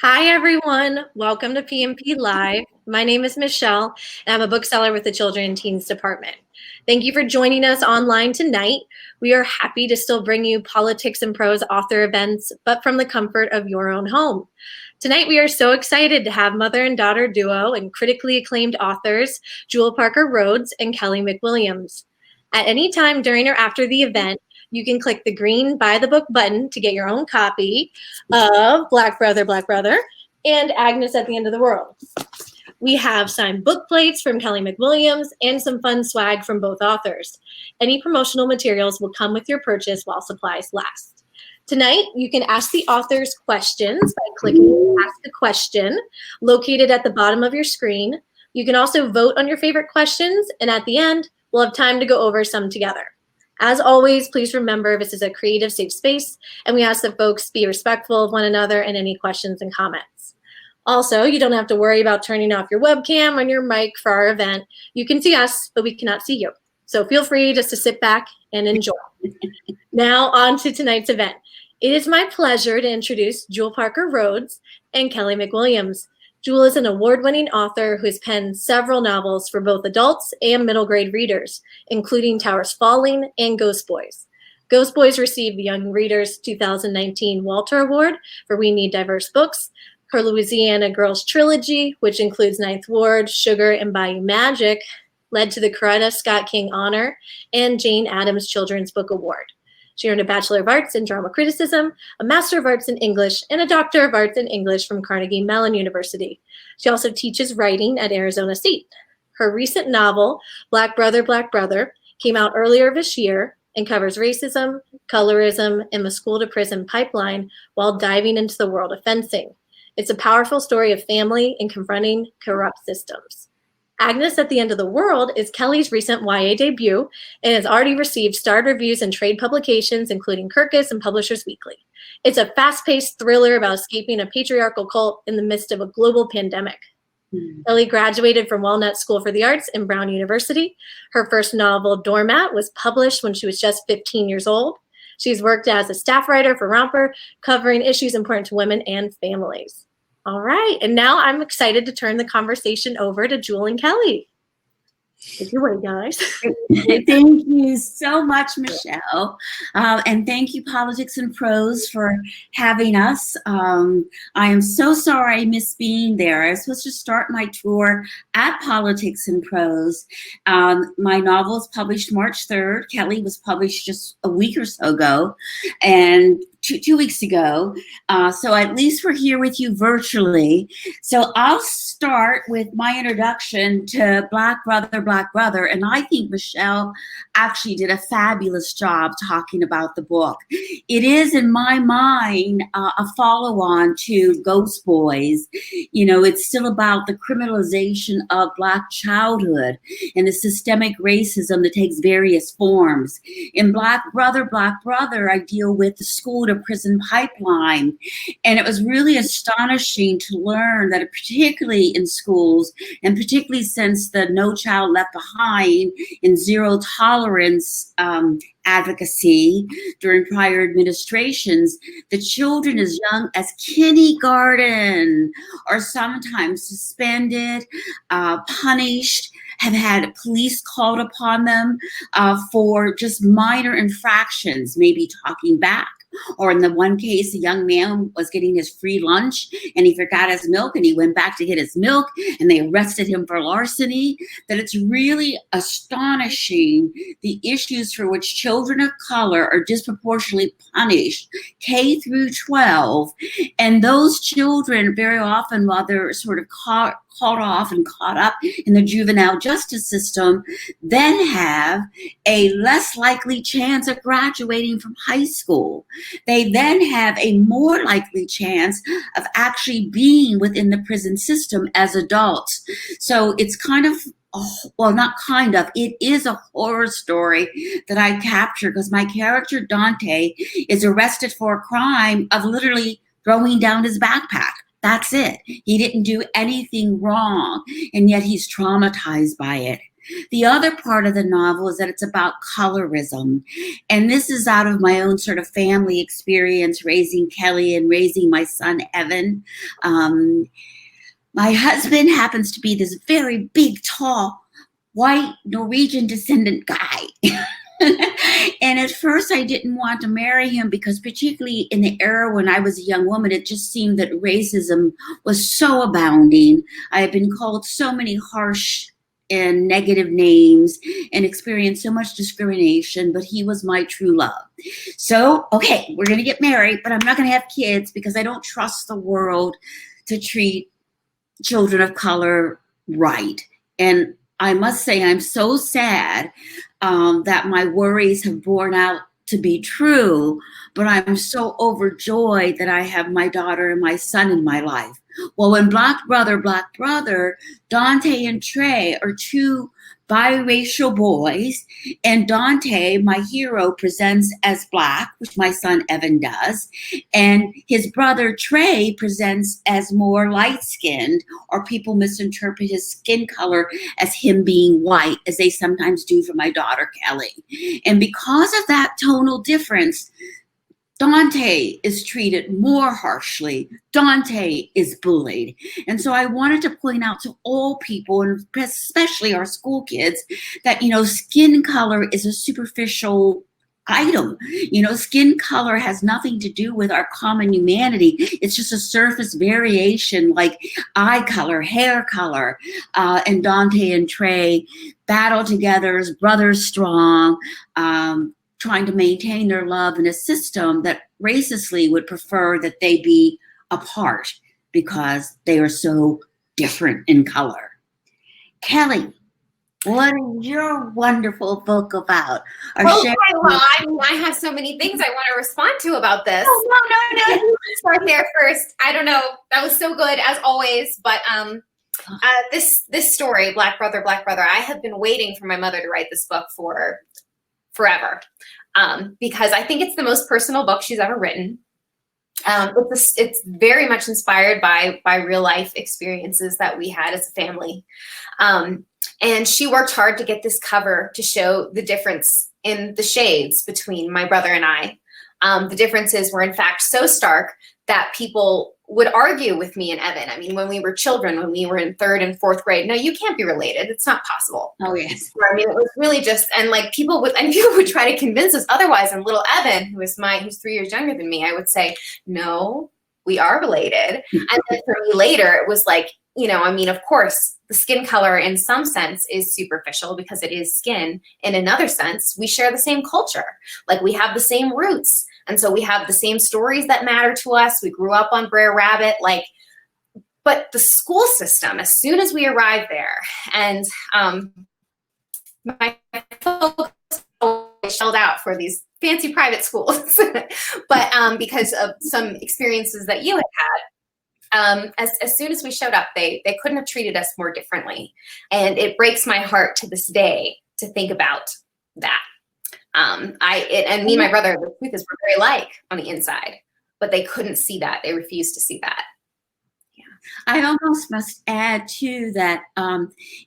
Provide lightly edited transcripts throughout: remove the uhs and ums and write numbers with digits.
Hi, everyone. Welcome to PMP Live. My name is Michelle, and I'm a bookseller with the Children and Teens Department. Thank you for joining us online tonight. We are happy to still bring you politics and prose author events, but from the comfort of your own home. Tonight, we are so excited to have mother and daughter duo and critically acclaimed authors, Jewell Parker Rhodes and Kelly McWilliams. At any time during or after the event, you can click the green Buy the Book button to get your own copy of Black Brother, and Agnes at the End of the World. We have signed book plates from Kelly McWilliams and some fun swag from both authors. Any promotional materials will come with your purchase while supplies last. Tonight, you can ask the authors questions by clicking Ask a Question, located at the bottom of your screen. You can also vote on your favorite questions, and at the end, we'll have time to go over some together. As always, please remember this is a creative, safe space, and we ask that folks be respectful of one another and any questions and comments. Also, you don't have to worry about turning off your webcam or your mic for our event. You can see us, but we cannot see you. So feel free just to sit back and enjoy. Now on to tonight's event. It is my pleasure to introduce Jewell Parker Rhodes and Kelly McWilliams. Jewell is an award-winning author who has penned several novels for both adults and middle grade readers, including Towers Falling and Ghost Boys. Ghost Boys received the Young Readers 2019 Walter Award for We Need Diverse Books. Her Louisiana Girls trilogy, which includes Ninth Ward, Sugar, and Bayou Magic, led to the Coretta Scott King Honor and Jane Addams Children's Book Award. She earned a Bachelor of Arts in Drama Criticism, a Master of Arts in English, and a Doctor of Arts in English from Carnegie Mellon University. She also teaches writing at Arizona State. Her recent novel, Black Brother, came out earlier this year and covers racism, colorism, and the school-to-prison pipeline while diving into the world of fencing. It's a powerful story of family and confronting corrupt systems. Agnes at the End of the World is Kelly's recent YA debut and has already received starred reviews in trade publications, including Kirkus and Publishers Weekly. It's a fast-paced thriller about escaping a patriarchal cult in the midst of a global pandemic. Kelly graduated from Walnut School for the Arts in Brown University. Her first novel, Doormat, was published when she was just 15 years old. She's worked as a staff writer for Romper, covering issues important to women and families. All right, and now I'm excited to turn the conversation over to Jewell and Kelly. Take it away, guys. Thank you so much, Michelle. And thank you, Politics and Prose, for having us. I am so sorry I missed being there. I was supposed to start my tour at Politics and Prose. My novel was published March 3rd. Kelly was published just a week or so ago, and two weeks ago. So at least we're here with you virtually. So I'll start with my introduction to Black Brother. And I think Michelle actually did a fabulous job talking about the book. It is, in my mind, a follow-on to Ghost Boys. You know, it's still about the criminalization of Black childhood and the systemic racism that takes various forms. In Black Brother, I deal with the school to prison pipeline. And it was really astonishing to learn that particularly in schools, and particularly since the No Child Left Behind and zero tolerance advocacy during prior administrations, the children as young as kindergarten are sometimes suspended, punished, have had police called upon them for just minor infractions, maybe talking back. Or in the one case, a young man was getting his free lunch and he forgot his milk and he went back to get his milk and they arrested him for larceny. That it's really astonishing the issues for which children of color are disproportionately punished, K through 12. And those children, very often, while they're sort of caught off and caught up in the juvenile justice system, then have a less likely chance of graduating from high school. They then have a more likely chance of actually being within the prison system as adults. So it's kind of, well, not kind of, it is a horror story that I capture because my character Donte is arrested for a crime of literally throwing down his backpack. That's it. He didn't do anything wrong, and yet he's traumatized by it. The other part of the novel is that it's about colorism. And this is out of my own sort of family experience raising Kelly and raising my son, Evan. My husband happens to be this very big, tall, white Norwegian descendant guy. And at first I didn't want to marry him because particularly in the era when I was a young woman, it just seemed that racism was so abounding. I had been called so many harsh and negative names and experienced so much discrimination, but he was my true love. So, okay, we're going to get married, but I'm not going to have kids because I don't trust the world to treat children of color right. And I must say, I'm so sad that my worries have borne out to be true, but I'm so overjoyed that I have my daughter and my son in my life. Well, when Black Brother, Donte and Trey are two biracial boys, and Donte, my hero, presents as Black, which my son Evan does, and his brother Trey presents as more light-skinned, or people misinterpret his skin color as him being white, as they sometimes do for my daughter Kelly. And because of that tonal difference, Donte is treated more harshly. Donte is bullied. And so I wanted to point out to all people, and especially our school kids, that, skin color is a superficial item. Skin color has nothing to do with our common humanity. It's just a surface variation like eye color, hair color. And Donte and Trey battle together as brothers strong, trying to maintain their love in a system that racistly would prefer that they be apart because they are so different in color. Kelly, what is your wonderful book about? Well, I have so many things I want to respond to about this. Oh, no. Start there first. I don't know. That was so good as always, but this story, Black Brother, I have been waiting for my mother to write this book for forever, because I think it's the most personal book she's ever written. It's very much inspired by real life experiences that we had as a family. And she worked hard to get this cover to show the difference in the shades between my brother and I. The differences were in fact so stark that people would argue with me and Evan. I mean, when we were children, when we were in 3rd and 4th grade, no, you can't be related. It's not possible. Oh, yes. I mean, it was really just, and like people would try to convince us otherwise. And little Evan, who's 3 years younger than me, I would say, no, we are related. And then for me later, it was like, of course, the skin color in some sense is superficial because it is skin. In another sense, we share the same culture. Like we have the same roots. And so we have the same stories that matter to us. We grew up on Brer Rabbit, but the school system, as soon as we arrived there, and my folks always shelled out for these fancy private schools, but because of some experiences that you had, as soon as we showed up, they couldn't have treated us more differently. And it breaks my heart to this day to think about that. And me and my brother, the truth is we're very alike on the inside, but they couldn't see that. They refused to see that. Yeah. I almost must add too that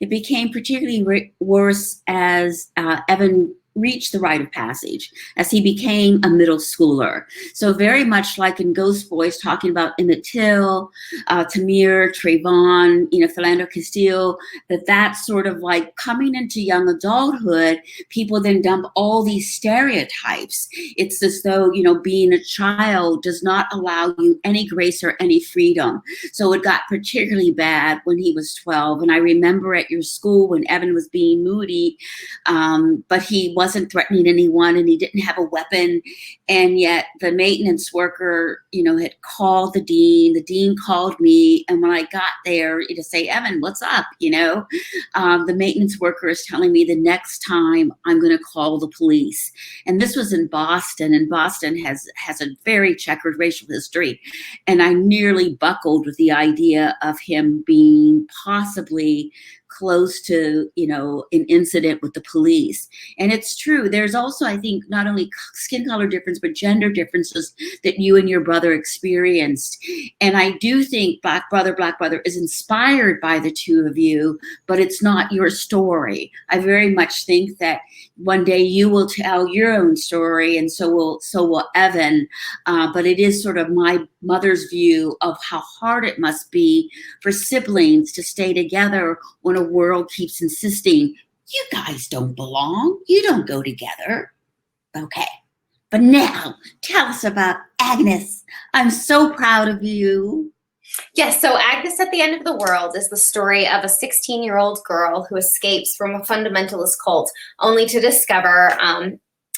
it became particularly worse as Evan reached the rite of passage, as he became a middle schooler. So very much like in Ghost Boys, talking about Emmett Till, Tamir, Trayvon, Philando Castile, that's sort of like coming into young adulthood, people then dump all these stereotypes. It's as though, being a child does not allow you any grace or any freedom. So it got particularly bad when he was 12. And I remember at your school when Evan was being moody, but he wasn't threatening anyone and he didn't have a weapon. And yet the maintenance worker, had called the dean. The dean called me. And when I got there to say, Evan, what's up? The maintenance worker is telling me the next time I'm going to call the police. And this was in Boston, and Boston has a very checkered racial history. And I nearly buckled with the idea of him being possibly close to, an incident with the police. And it's true. There's also, I think, not only skin color difference, but gender differences that you and your brother experienced. And I do think Black Brother is inspired by the two of you, but it's not your story. I very much think that one day you will tell your own story, and so will Evan. But it is sort of my mother's view of how hard it must be for siblings to stay together when a world keeps insisting, you guys don't belong, you don't go together. Okay, but now tell us about Agnes. I'm so proud of you. Yes, so Agnes at the End of the World is the story of a 16-year-old girl who escapes from a fundamentalist cult only to discover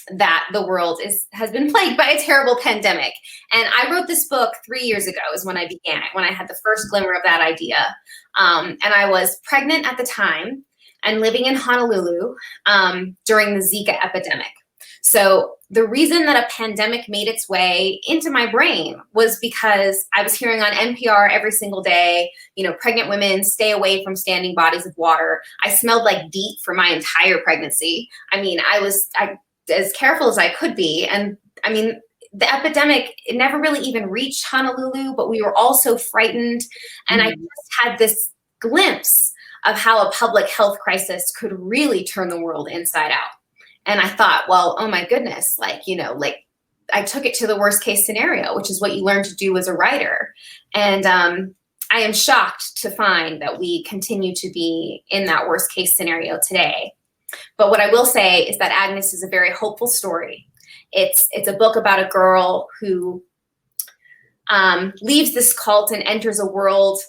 that the world has been plagued by a terrible pandemic. And I wrote this book 3 years ago is when I began it, when I had the first glimmer of that idea. And I was pregnant at the time and living in Honolulu during the Zika epidemic. So the reason that a pandemic made its way into my brain was because I was hearing on NPR every single day, pregnant women stay away from standing bodies of water. I smelled like DEET for my entire pregnancy. I mean, I was as careful as I could be. And I mean, the epidemic, it never really even reached Honolulu, but we were all so frightened. And I just had this glimpse of how a public health crisis could really turn the world inside out. And I thought, well, oh my goodness, I took it to the worst case scenario, which is what you learn to do as a writer. And I am shocked to find that we continue to be in that worst case scenario today. But what I will say is that Agnes is a very hopeful story. It's a book about a girl who leaves this cult and enters a world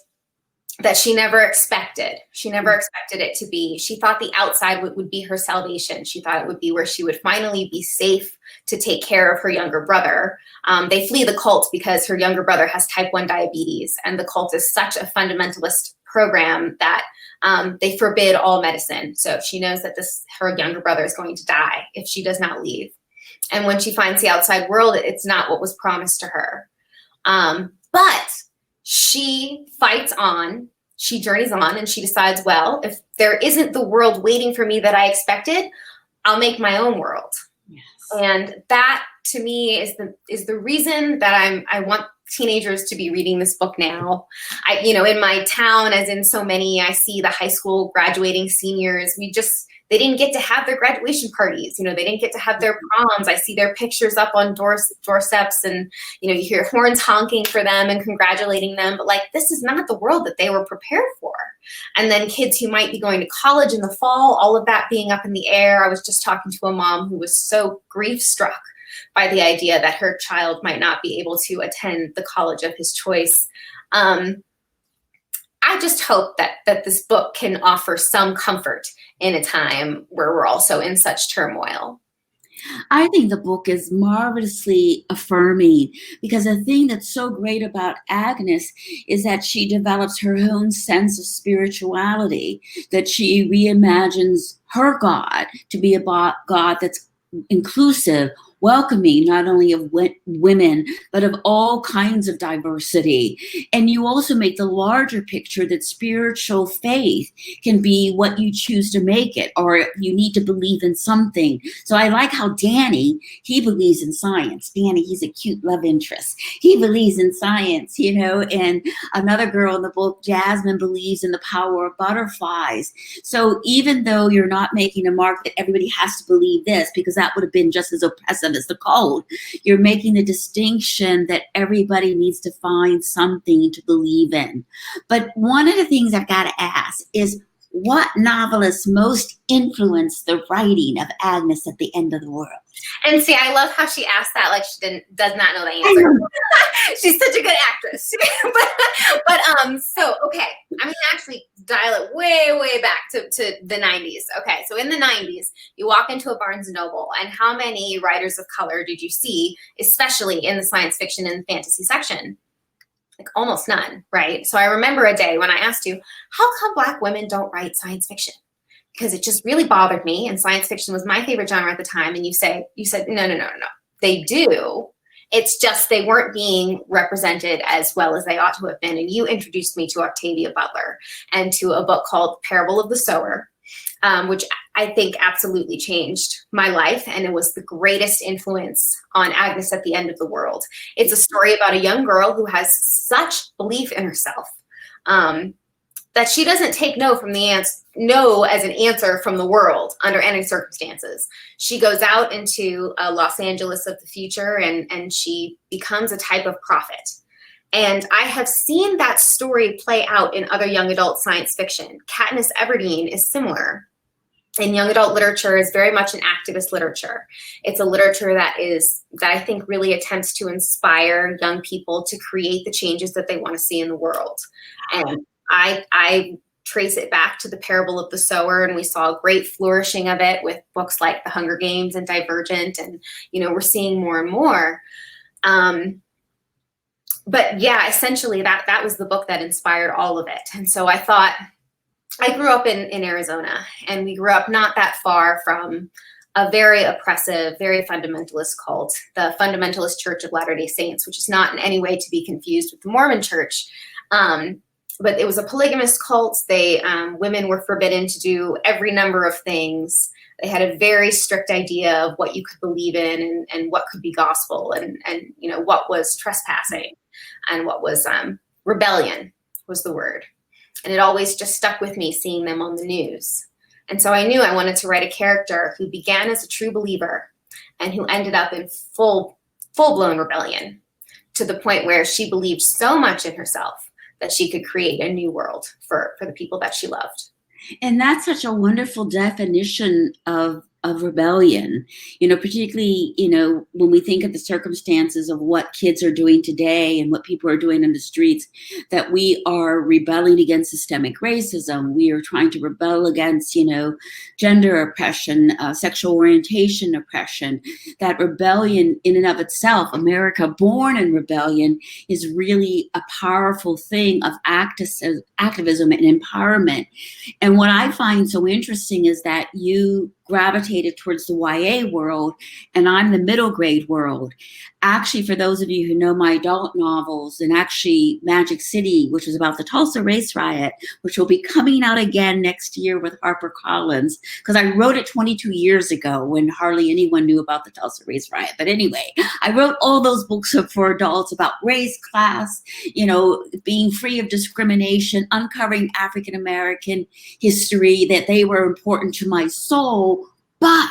that she never expected. She never expected it to be. She thought the outside would be her salvation. She thought it would be where she would finally be safe to take care of her younger brother. They flee the cult because her younger brother has type 1 diabetes, and the cult is such a fundamentalist program that they forbid all medicine. So she knows that her younger brother is going to die if she does not leave. And when she finds the outside world, it's not what was promised to her. But she fights on, she journeys on, and she decides, well, if there isn't the world waiting for me that I expected, I'll make my own world. Yes. And that, to me, is the reason that I want teenagers to be reading this book now. In my town, as in so many, I see the high school graduating seniors. They didn't get to have their graduation parties. They didn't get to have their proms. I see their pictures up on doorsteps, and, you hear horns honking for them and congratulating them. But this is not the world that they were prepared for. And then kids who might be going to college in the fall, all of that being up in the air. I was just talking to a mom who was so grief struck by the idea that her child might not be able to attend the college of his choice. I just hope that this book can offer some comfort in a time where we're also in such turmoil. I think the book is marvelously affirming, because the thing that's so great about Agnes is that she develops her own sense of spirituality, that she reimagines her God to be a God that's inclusive, welcoming, not only of women, but of all kinds of diversity. And you also make the larger picture that spiritual faith can be what you choose to make it, or you need to believe in something. So I like how Danny, he believes in science. Danny, he's a cute love interest. He believes in science, and another girl in the book, Jasmine, believes in the power of butterflies. So even though you're not making a mark that everybody has to believe this, because that would have been just as oppressive as the cold, you're making the distinction that everybody needs to find something to believe in. But one of the things I've got to ask is, what novelist most influenced the writing of Agnes at the End of the World? And see, I love how she asked that like she does not know the answer. She's such a good actress. So, okay. I'm going to actually dial it way, way back to the 90s. Okay, so in the 90s, you walk into a Barnes & Noble, and how many writers of color did you see, especially in the science fiction and fantasy section? Almost none, right? So I remember a day when I asked you, how come Black women don't write science fiction? Because it just really bothered me, and science fiction was my favorite genre at the time. And you said, no. They do. It's just they weren't being represented as well as they ought to have been. And you introduced me to Octavia Butler and to a book called Parable of the Sower, which I think absolutely changed my life. And it was the greatest influence on Agnes at the end of the world. It's a story about a young girl who has such belief in herself that she doesn't take no as an answer from the world under any circumstances. She goes out into Los Angeles of the future and she becomes a type of prophet. And I have seen that story play out in other young adult science fiction. Katniss Everdeen is similar. And young adult literature is very much an activist literature. It's a literature that I think really attempts to inspire young people to create the changes that they want to see in the world. And I trace it back to the Parable of the Sower, and we saw a great flourishing of it with books like The Hunger Games and Divergent, and we're seeing more and more. But yeah, essentially that was the book that inspired all of it. And so I thought, I grew up in Arizona, and we grew up not that far from a very oppressive, very fundamentalist cult, the Fundamentalist Church of Latter-day Saints, which is not in any way to be confused with the Mormon Church. But it was a polygamous cult. Women were forbidden to do every number of things. They had a very strict idea of what you could believe in and what could be gospel and what was trespassing and what was rebellion was the word. And it always just stuck with me seeing them on the news. And so I knew I wanted to write a character who began as a true believer and who ended up in full-blown rebellion to the point where she believed so much in herself that she could create a new world for the people that she loved. And that's such a wonderful definition of rebellion, particularly, when we think of the circumstances of what kids are doing today and what people are doing in the streets, that we are rebelling against systemic racism. We are trying to rebel against, gender oppression, sexual orientation oppression. That rebellion in and of itself, America born in rebellion, is really a powerful thing of activism and empowerment. And what I find so interesting is that you gravitated towards the YA world, and I'm the middle grade world. Actually, for those of you who know my adult novels, and actually Magic City, which is about the Tulsa race riot, which will be coming out again next year with HarperCollins, because I wrote it 22 years ago when hardly anyone knew about the Tulsa race riot. But anyway, I wrote all those books for adults about race, class, being free of discrimination, uncovering African American history, that they were important to my soul. But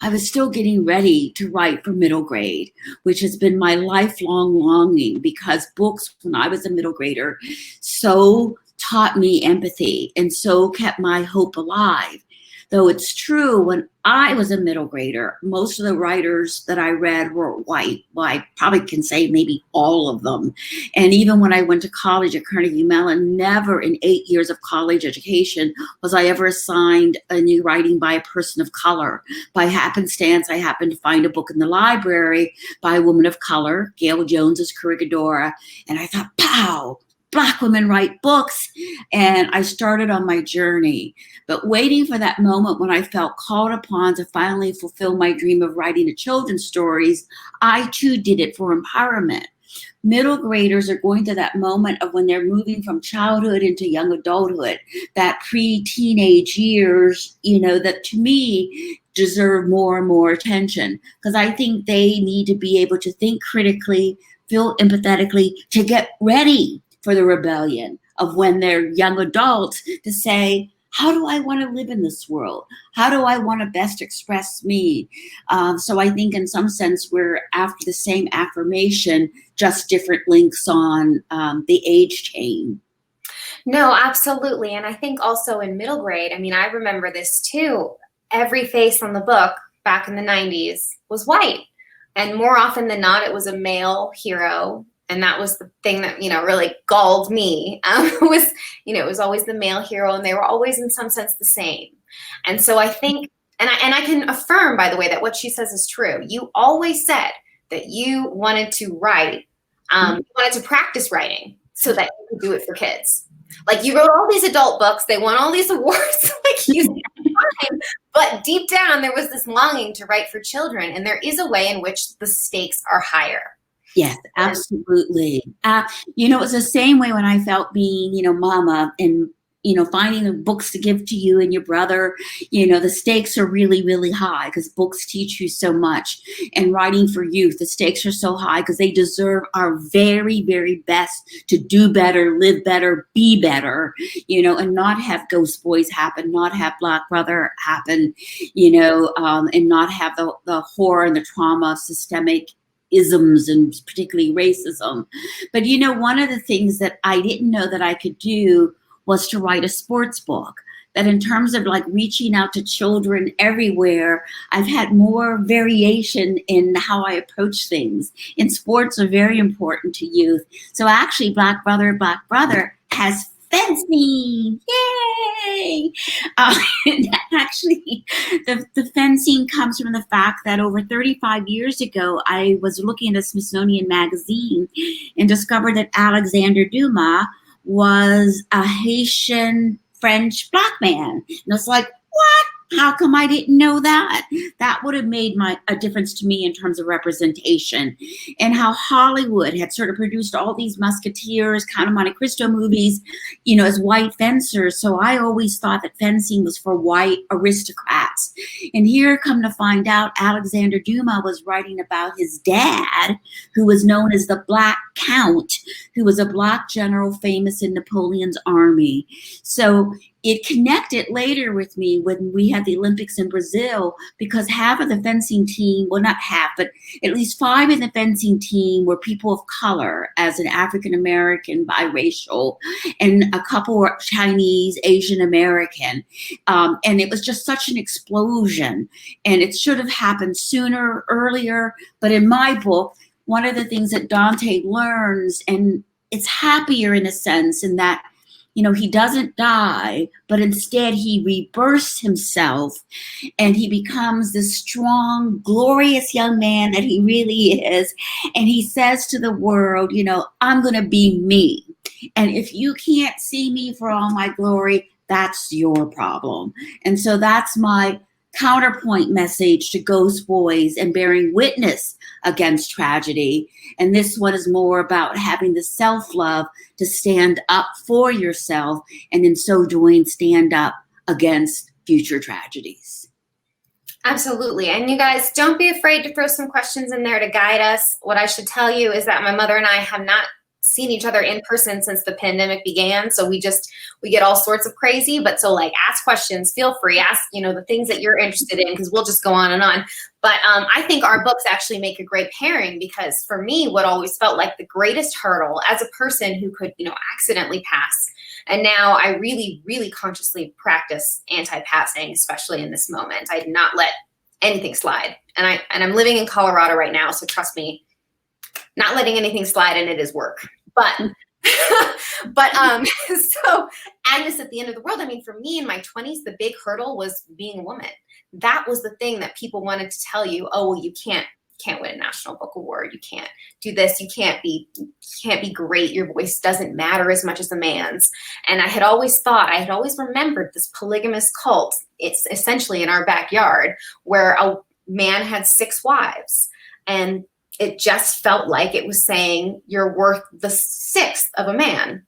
I was still getting ready to write for middle grade, which has been my lifelong longing, because books when I was a middle grader so taught me empathy and so kept my hope alive. Though it's true, when I was a middle grader, most of the writers that I read were white. Well, I probably can say maybe all of them. And even when I went to college at Carnegie Mellon, never in 8 years of college education was I ever assigned a new writing by a person of color. By happenstance, I happened to find a book in the library by a woman of color, Gail Jones's Corregidora, and I thought, pow! Black women write books. And I started on my journey, but waiting for that moment when I felt called upon to finally fulfill my dream of writing the children's stories, I too did it for empowerment. Middle graders are going to that moment of when they're moving from childhood into young adulthood, that pre-teenage years, that to me deserve more and more attention, because I think they need to be able to think critically, feel empathetically, to get ready for the rebellion of when they're young adults, to say, how do I want to live in this world? How do I want to best express me? So I think in some sense, we're after the same affirmation, just different links on the age chain. No, absolutely. And I think also in middle grade, I remember this too. Every face on the book back in the 90s was white. And more often than not, it was a male hero. And that was the thing that, really galled me. It was always the male hero, and they were always in some sense the same. And so I think, and I can affirm, by the way, that what she says is true. You always said that you wanted to write, you wanted to practice writing so that you could do it for kids. Like, you wrote all these adult books, they won all these awards, you time, but deep down there was this longing to write for children. And there is a way in which the stakes are higher. Yes, absolutely. It was the same way when I felt being, mama and, finding the books to give to you and your brother. The stakes are really, really high because books teach you so much. And writing for youth, the stakes are so high because they deserve our very, very best to do better, live better, be better, and not have Ghost Boys happen, not have Black Brother happen, and not have the horror and the trauma of systemic isms and particularly racism. But one of the things that I didn't know that I could do was to write a sports book. That in terms of like reaching out to children everywhere, I've had more variation in how I approach things. And sports are very important to youth. So actually Black Brother has fencing. Yay! Actually, the fencing comes from the fact that over 35 years ago, I was looking at a Smithsonian magazine and discovered that Alexander Dumas was a Haitian French Black man. And it's like, what? How come I didn't know that? That would have made a difference to me in terms of representation. And how Hollywood had sort of produced all these Musketeers, Count of Monte Cristo movies, as white fencers. So I always thought that fencing was for white aristocrats. And here, come to find out, Alexander Dumas was writing about his dad, who was known as the Black Count, who was a Black general famous in Napoleon's army. So it connected later with me when we had the Olympics in Brazil, because half of the fencing team, well, not half, but at least 5 in the fencing team were people of color, as an African-American, biracial, and a couple were Chinese, Asian American. And it was just such an explosion. And it should have happened sooner, earlier. But in my book, one of the things that Donte learns, and it's happier in a sense, in that he doesn't die, but instead he rebirths himself and he becomes this strong, glorious young man that he really is. And he says to the world, I'm going to be me. And if you can't see me for all my glory, that's your problem. And so that's my counterpoint message to Ghost Boys and bearing witness against tragedy. And this one is more about having the self-love to stand up for yourself, and in so doing, stand up against future tragedies. Absolutely. And you guys, don't be afraid to throw some questions in there to guide us. What I should tell you is that my mother and I have not seen each other in person since the pandemic began. So we get all sorts of crazy, but so ask questions, feel free, ask, the things that you're interested in, because we'll just go on and on. But I think our books actually make a great pairing, because for me, what always felt like the greatest hurdle as a person who could, accidentally pass. And now I really, really consciously practice anti-passing, especially in this moment. I did not let anything slide. And I'm living in Colorado right now. So trust me, not letting anything slide, and it is work. But so Agnes at the end of the world, for me in my 20s, the big hurdle was being a woman. That was the thing that people wanted to tell you, oh, well, you can't win a National Book Award. You can't do this. You can't be great. Your voice doesn't matter as much as a man's. And I had always remembered this polygamous cult. It's essentially in our backyard, where a man had 6 wives. And it just felt like it was saying you're worth the 6th of a man,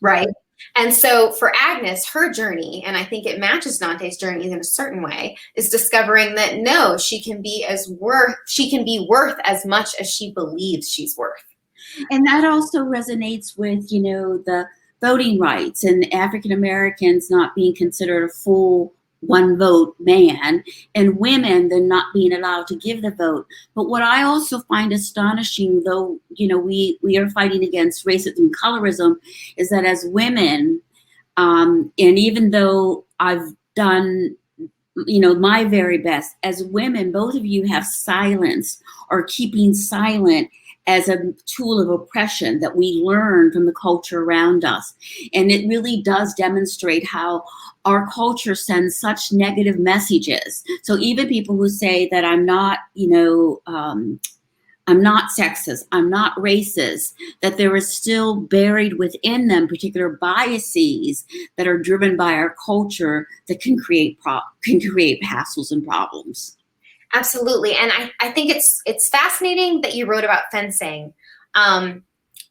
right? And so for Agnes, her journey, and I think it matches Donte's journey in a certain way, is discovering that no, she can be worth as much as she believes she's worth. And that also resonates with, the voting rights and African Americans not being considered a full one vote man, and women then not being allowed to give the vote. But what I also find astonishing, though, we are fighting against racism and colorism, is that as women, and even though I've done, my very best, as women, both of you have silenced or keeping silent as a tool of oppression that we learn from the culture around us. And it really does demonstrate how our culture sends such negative messages. So even people who say that I'm not, I'm not sexist, I'm not racist, that there is still buried within them particular biases that are driven by our culture that can create hassles and problems. Absolutely. And I think it's fascinating that you wrote about fencing.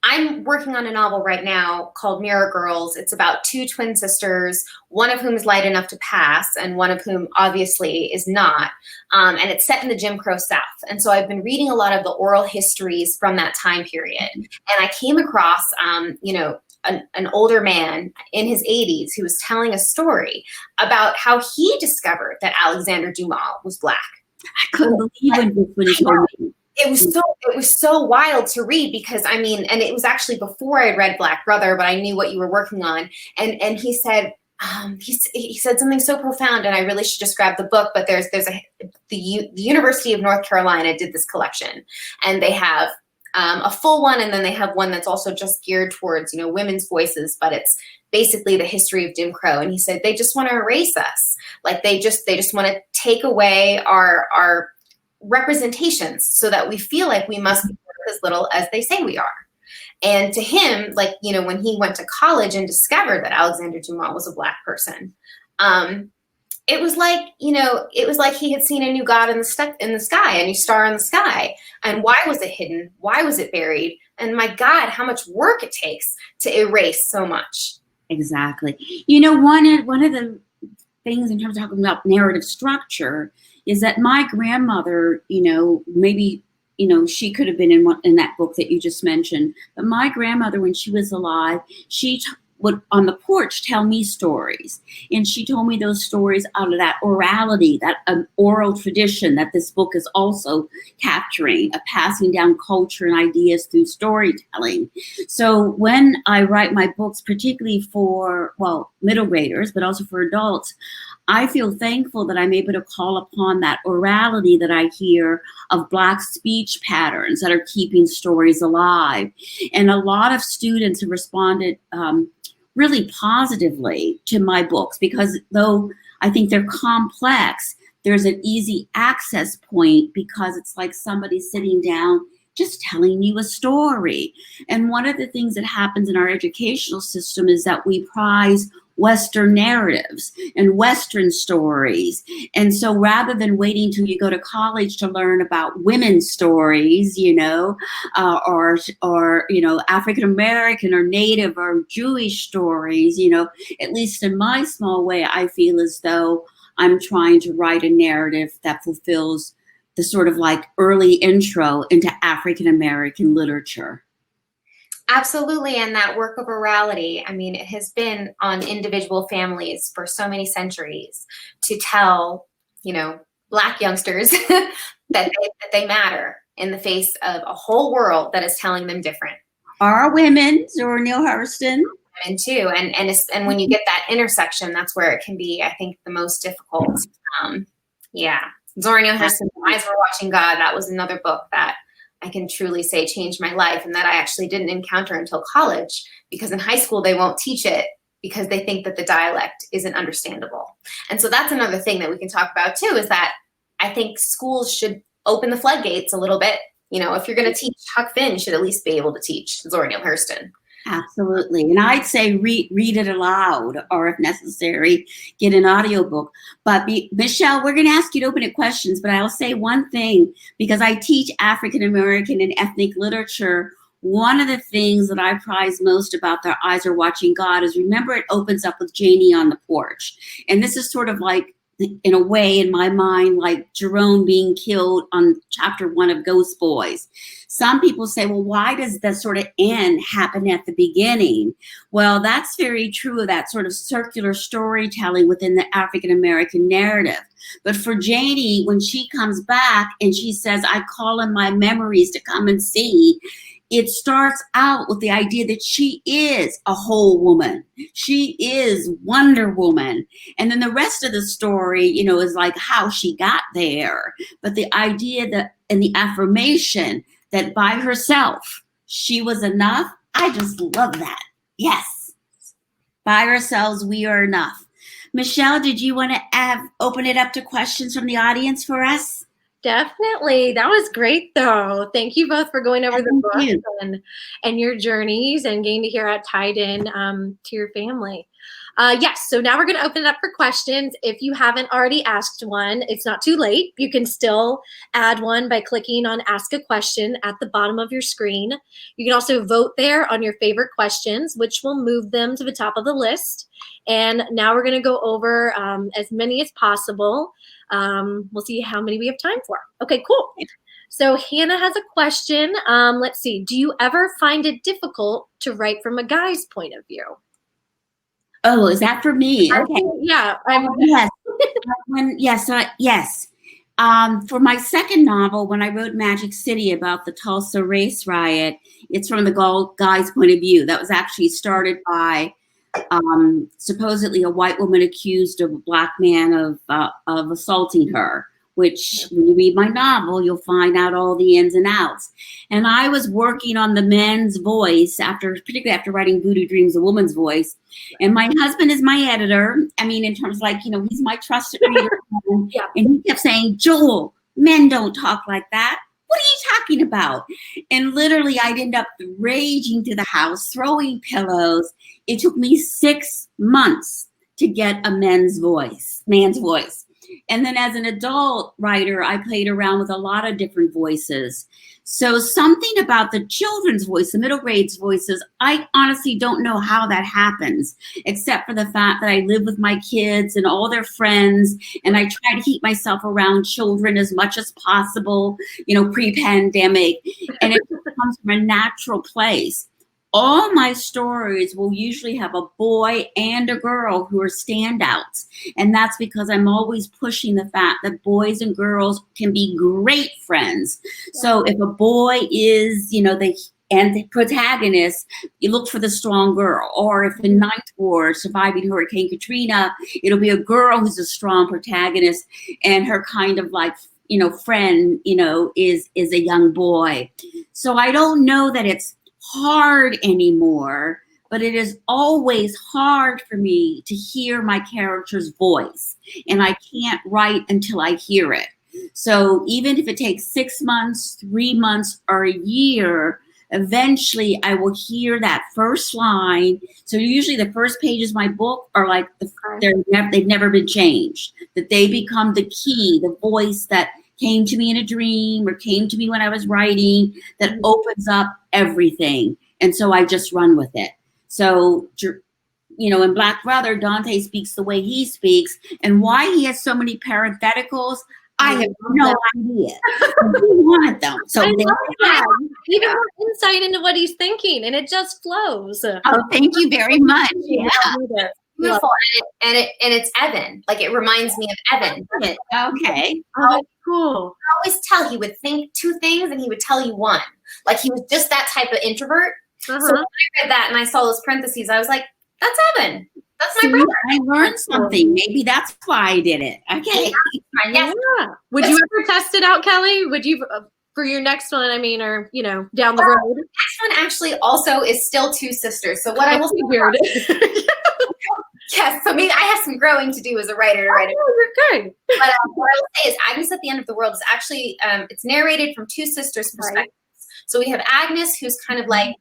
I'm working on a novel right now called Mirror Girls. It's about two twin sisters, one of whom is light enough to pass and one of whom obviously is not. And it's set in the Jim Crow South. And so I've been reading a lot of the oral histories from that time period. And I came across, an older man in his 80s who was telling a story about how he discovered that Alexander Dumas was Black. I couldn't believe when you told me. It was so wild to read because and it was actually before I read Black Brother, but I knew what you were working on. And he said, he said something so profound, and I really should just grab the book. But the University of North Carolina did this collection, and they have a full one, and then they have one that's also just geared towards women's voices, but it's basically the history of Jim Crow. And he said they just want to erase us, like they just want to take away our representations so that we feel like we must be as little as they say we are. And to him, when he went to college and discovered that Alexander Dumas was a Black person, it was like he had seen a new God in the sky, a new star in the sky. And why was it hidden? Why was it buried? And my God, how much work it takes to erase so much. Exactly. One of the things in terms of talking about narrative structure is that my grandmother, maybe, she could have been in that book that you just mentioned, but my grandmother, when she was alive, she would on the porch tell me stories. And she told me those stories out of that orality, that oral tradition that this book is also capturing, a passing down culture and ideas through storytelling. So when I write my books, particularly for, middle graders, but also for adults, I feel thankful that I'm able to call upon that orality that I hear of Black speech patterns that are keeping stories alive. And a lot of students have responded really positively to my books because though I think they're complex, there's an easy access point because it's like somebody sitting down just telling you a story. And one of the things that happens in our educational system is that we prize Western narratives and Western stories. And so rather than waiting till you go to college to learn about women's stories, or African American or Native or Jewish stories, at least in my small way, I feel as though I'm trying to write a narrative that fulfills the sort of like early intro into African American literature. Absolutely. And that work of orality, it has been on individual families for so many centuries to tell, Black youngsters that they matter in the face of a whole world that is telling them different. Our women, Zora Neale Hurston. Women too. And when you get that intersection, that's where it can be, I think, the most difficult. Zora Neale Hurston, Eyes Were Watching God, that was another book that I can truly say changed my life, and that I actually didn't encounter until college, because in high school they won't teach it because they think that the dialect isn't understandable. And so that's another thing that we can talk about too, is that I think schools should open the floodgates a little bit. If you're going to teach Huck Finn, you should at least be able to teach Zora Neale Hurston. Absolutely. And I'd say read it aloud, or if necessary, get an audiobook. But Michelle, we're going to ask you to open it questions, but I'll say one thing, because I teach African American and ethnic literature. One of the things that I prize most about Their Eyes Are Watching God is, remember, it opens up with Janie on the porch. And this is sort of like, in a way, in my mind, like Jerome being killed on chapter 1 of Ghost Boys. Some people say, well, why does that sort of end happen at the beginning? Well, that's very true of that sort of circular storytelling within the African American narrative. But for Janie, when she comes back and she says, I call in my memories to come and see, it starts out with the idea that she is a whole woman. She is Wonder Woman. And then the rest of the story, is like how she got there. But the idea that, and the affirmation that by herself, she was enough, I just love that. Yes. By ourselves, we are enough. Michelle, did you want to open it up to questions from the audience for us? Definitely. That was great, though. Thank you both for going over the book and your journeys and getting to hear how it tied in to your family. Yes, so now we're going to open it up for questions. If you haven't already asked one, it's not too late. You can still add one by clicking on Ask a Question at the bottom of your screen. You can also vote there on your favorite questions, which will move them to the top of the list. And now we're going to go over as many as possible. We'll see how many we have time for. Okay, cool. So Hannah has a question. Let's see. Do you ever find it difficult to write from a guy's point of view? Oh, is that for me? Okay. Yeah. Yes. For my second novel, when I wrote Magic City about the Tulsa race riot, it's from the guy's point of view. That was actually started by supposedly a white woman accused of a black man of assaulting her, which when you read my novel, you'll find out all the ins and outs. And I was working on the men's voice particularly after writing Voodoo Dreams, a woman's voice. And my husband is my editor. I mean, in terms of he's my trusted reader. Yeah. And he kept saying, Jewel, men don't talk like that. What are you talking about? And literally, I'd end up raging through the house, throwing pillows. It took me 6 months to get a man's voice. And then as an adult writer, I played around with a lot of different voices. So something about the children's voice, the middle grades voices, I honestly don't know how that happens, except for the fact that I live with my kids and all their friends, and I try to keep myself around children as much as possible, pre-pandemic, and it comes from a natural place. All my stories will usually have a boy and a girl who are standouts. And that's because I'm always pushing the fact that boys and girls can be great friends. So if a boy is, the protagonist, you look for the strong girl. Or if in Ninth Ward, surviving Hurricane Katrina, it'll be a girl who's a strong protagonist, and her kind of friend, is a young boy. So I don't know that it's hard anymore, but it is always hard for me to hear my character's voice, and I can't write until I hear it. So even if it takes 6 months, 3 months, or a year, eventually I will hear that first line. So usually the first pages of my book are they've never been changed, that they become the key, the voice that came to me in a dream or came to me when I was writing, that opens up everything. And so I just run with it. So, in Black Brother, Donte speaks the way he speaks, and why he has so many parentheticals, I have no idea. He wanted them. So even more insight into what he's thinking, and it just flows. Oh, thank you very much. Yeah. Beautiful, and it's Evan. It reminds me of Evan. Okay. Oh, that's cool. I always tell he would think 2 things and he would tell you 1. He was just that type of introvert. So when I read that and I saw those parentheses, I was like, "That's Evan. That's my brother." I learned something. Maybe that's why I did it. Okay. Yeah. Would you ever test it out, Kelly? Would you? For your next one, or down the road. The next one actually also is still 2 sisters. So what I will say. Yes, so maybe I have some growing to do as a writer. Oh, you're good. But what I will say is Agnes at the End of the World is actually, it's narrated from 2 sisters' perspectives. Right. So we have Agnes, who's kind of like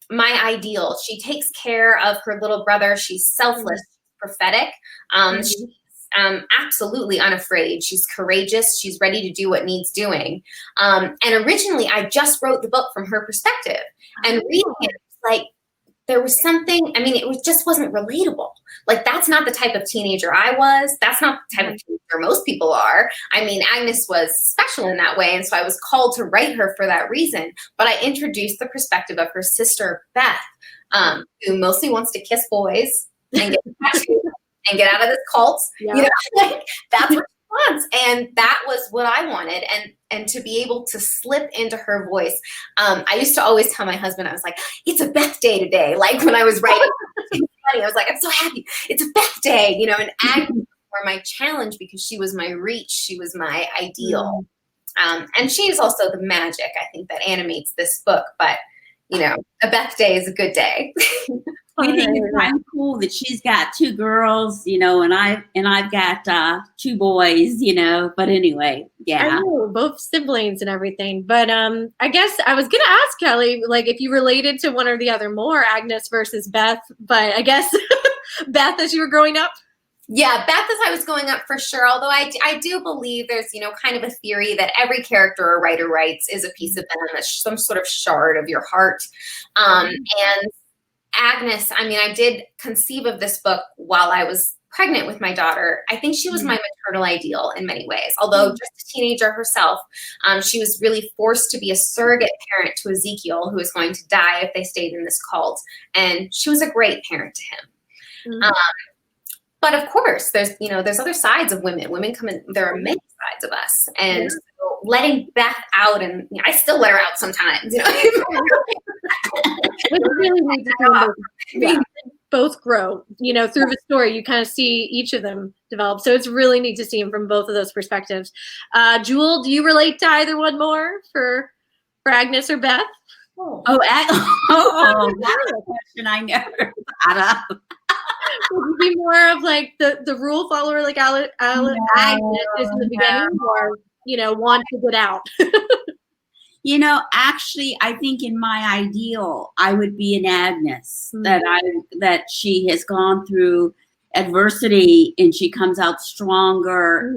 my ideal. She takes care of her little brother. She's selfless, prophetic. She's absolutely unafraid. She's courageous. She's ready to do what needs doing. And originally, I just wrote the book from her perspective. And reading it, there was something, it just wasn't relatable. That's not the type of teenager I was. That's not the type of teenager most people are. Agnes was special in that way. And so I was called to write her for that reason. But I introduced the perspective of her sister, Beth, who mostly wants to kiss boys and get tattoos and get out of this cult. Yeah. That's what she wants. And that was what I wanted. And to be able to slip into her voice. I used to always tell my husband, I was like, "It's a Beth day today." When I was writing, I was like, "I'm so happy. It's a Beth day," and Agnes were my challenge because she was my reach. She was my ideal. And she's also the magic, I think, that animates this book. But, a Beth day is a good day. I think it's kind of cool that she's got 2 girls, and I've got 2 boys, But anyway, yeah. I know, both siblings and everything. But I guess I was gonna ask Kelly, if you related to one or the other more, Agnes versus Beth. But I guess Beth, as you were growing up? Yeah, Beth, as I was growing up, for sure. Although I do believe there's, kind of a theory that every character a writer writes is a piece of them, that's some sort of shard of your heart. And Agnes, I did conceive of this book while I was pregnant with my daughter. I think she was my maternal ideal in many ways. Although just a teenager herself, she was really forced to be a surrogate parent to Ezekiel, who was going to die if they stayed in this cult. And she was a great parent to him. But of course, there's other sides of women. Women come in, there are many sides of us. And so letting Beth out, and I still let her out sometimes. Both grow, through the story. You kind of see each of them develop. So it's really neat to see them from both of those perspectives. Jewel, do you relate to either one more for Agnes or Beth? That's a question I never thought of. Would you be more of like the rule follower, like Agnes is in the beginning, or want to get out? Actually, I think in my ideal, I would be an Agnes, that she has gone through adversity and she comes out stronger,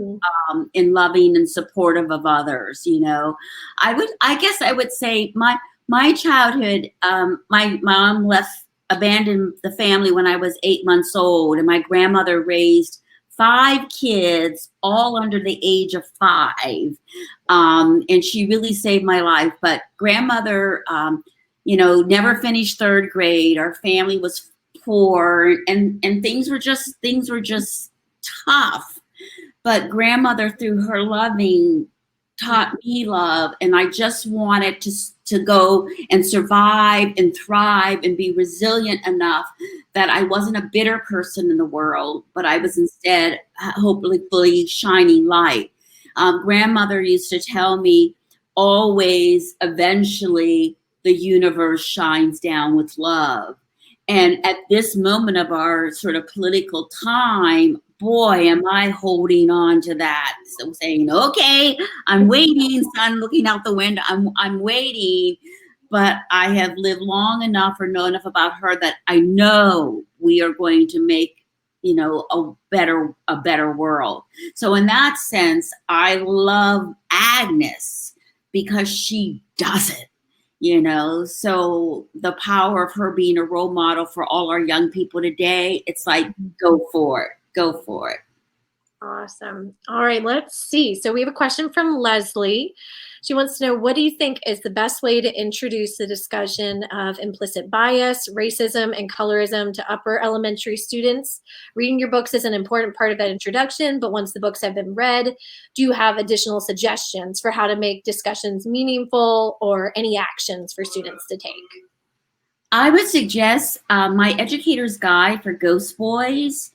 in loving and supportive of others. I guess I would say my childhood, my mom abandoned the family when I was 8 months old, and my grandmother raised 5 kids, all under the age of 5. And she really saved my life. But grandmother, never finished 3rd grade. Our family was poor, and things were just tough. But grandmother, through her loving, taught me love, and I just wanted to go and survive and thrive and be resilient enough that I wasn't a bitter person in the world, but I was instead hopefully shining light. Grandmother used to tell me, always, eventually, the universe shines down with love. And at this moment of our sort of political time, boy, am I holding on to that. So saying, okay, I'm waiting, son, looking out the window. I'm waiting, but I have lived long enough or know enough about her that I know we are going to make, a better world. So in that sense, I love Agnes because she does it. So the power of her being a role model for all our young people today, it's like, go for it. Go for it. Awesome. All right, let's see. So we have a question from Leslie. She wants to know, what do you think is the best way to introduce the discussion of implicit bias, racism, and colorism to upper elementary students? Reading your books is an important part of that introduction, but once the books have been read, do you have additional suggestions for how to make discussions meaningful or any actions for students to take? I would suggest my educator's guide for Ghost Boys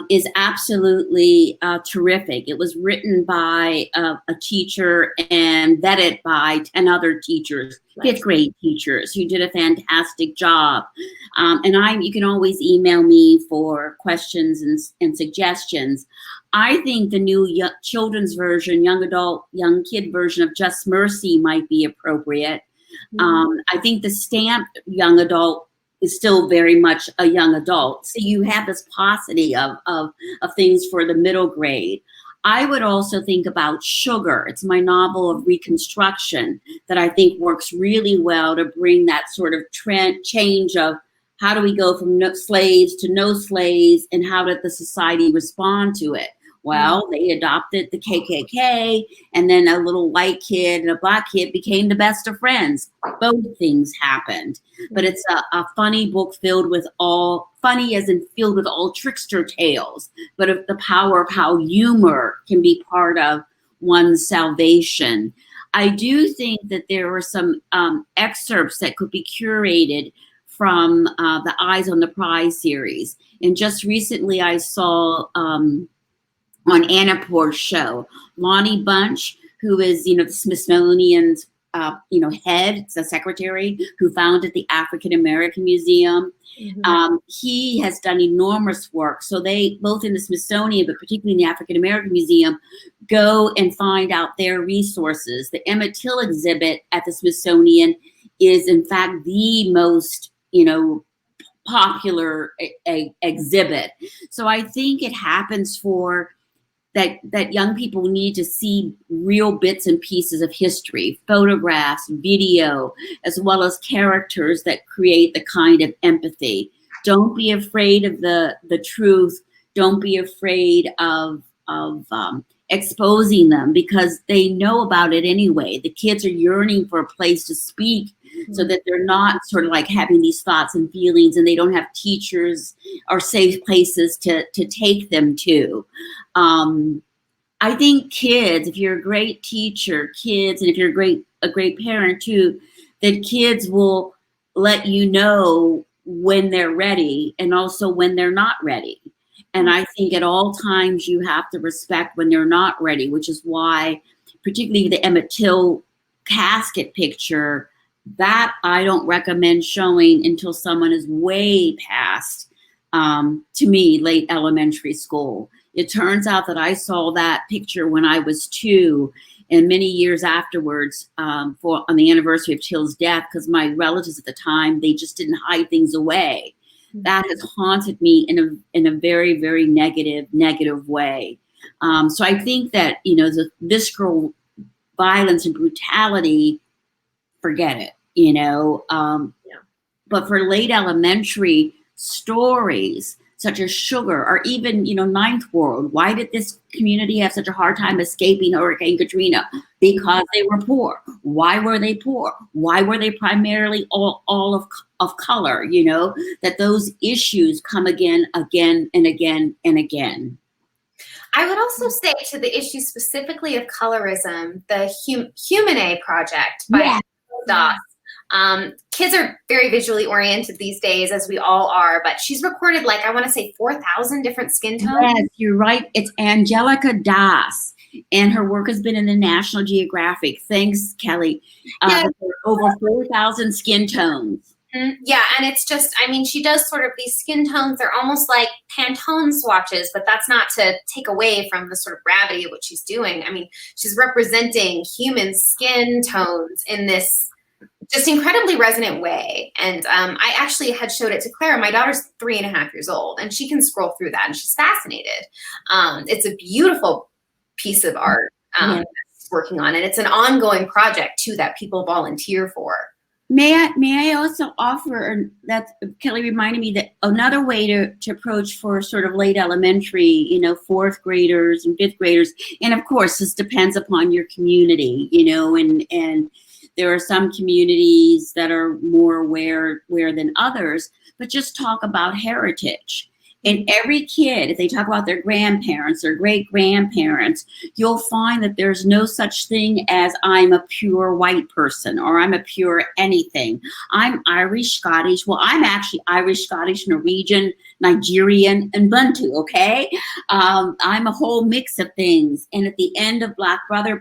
is absolutely terrific. It was written by a teacher and vetted by 10 other teachers, 5th grade teachers, who did a fantastic job. And you can always email me for questions and suggestions. I think the new children's version, young kid version of Just Mercy might be appropriate. I think the stamped young adult is still very much a young adult. So you have this paucity of things for the middle grade. I would also think about Sugar. It's my novel of Reconstruction that I think works really well to bring that sort of trend change of how do we go from slaves to no slaves, and how did the society respond to it? Well, they adopted the KKK, and then a little white kid and a black kid became the best of friends. Both things happened. But it's a funny book filled with all trickster tales, but of the power of how humor can be part of one's salvation. I do think that there are some excerpts that could be curated from the Eyes on the Prize series. And just recently I saw on Anna Poor's show, Lonnie Bunch, who is, the Smithsonian's, head, the secretary who founded the African American Museum. He has done enormous work. So they, both in the Smithsonian, but particularly in the African American Museum, go and find out their resources. The Emmett Till exhibit at the Smithsonian is, in fact, the most, popular exhibit. So I think it happens for that young people need to see real bits and pieces of history, photographs, video, as well as characters that create the kind of empathy. Don't be afraid of the truth. Don't be afraid of exposing them, because they know about it anyway. The kids are yearning for a place to speak, so that they're not sort of like having these thoughts and feelings, and they don't have teachers or safe places to take them to. I think kids, if you're a great teacher, kids, and if you're a great parent too, that kids will let you know when they're ready and also when they're not ready. And I think at all times you have to respect when they're not ready, which is why, particularly the Emmett Till casket picture, that I don't recommend showing until someone is way past, to me, late elementary school. It turns out that I saw that picture when I was 2, and many years afterwards, on the anniversary of Till's death, because my relatives at the time, they just didn't hide things away. That has haunted me in a very, very negative way. So I think that, the visceral violence and brutality, forget it, But for late elementary stories, such as Sugar, or even, Ninth World, why did this community have such a hard time escaping Hurricane Katrina? Because they were poor. Why were they poor? Why were they primarily all of color? That those issues come again and again and again. I would also say to the issue specifically of colorism, the Humane Project by Donte. Kids are very visually oriented these days, as we all are, but she's recorded, I want to say 4,000 different skin tones. Yes, you're right. It's Angelica Das, and her work has been in the National Geographic. Thanks, Kelly. Over 4,000 skin tones. Yeah, and it's just, she does sort of these skin tones. They're almost like Pantone swatches, but that's not to take away from the sort of gravity of what she's doing. She's representing human skin tones in this just incredibly resonant way. And I actually had showed it to Clara. My daughter's 3.5 years old, and she can scroll through that, and she's fascinated. It's a beautiful piece of art that's working on it. It's an ongoing project too that people volunteer for. May I also offer, that Kelly reminded me, that another way to approach for sort of late elementary, 4th graders and 5th graders, and of course this depends upon your community, and there are some communities that are more aware than others, but just talk about heritage. And every kid, if they talk about their grandparents or great-grandparents, you'll find that there's no such thing as I'm a pure white person or I'm a pure anything. I'm Irish, Scottish. Well, I'm actually Irish, Scottish, Norwegian, Nigerian, and Bantu, okay? I'm a whole mix of things. And at the end of Black Brother,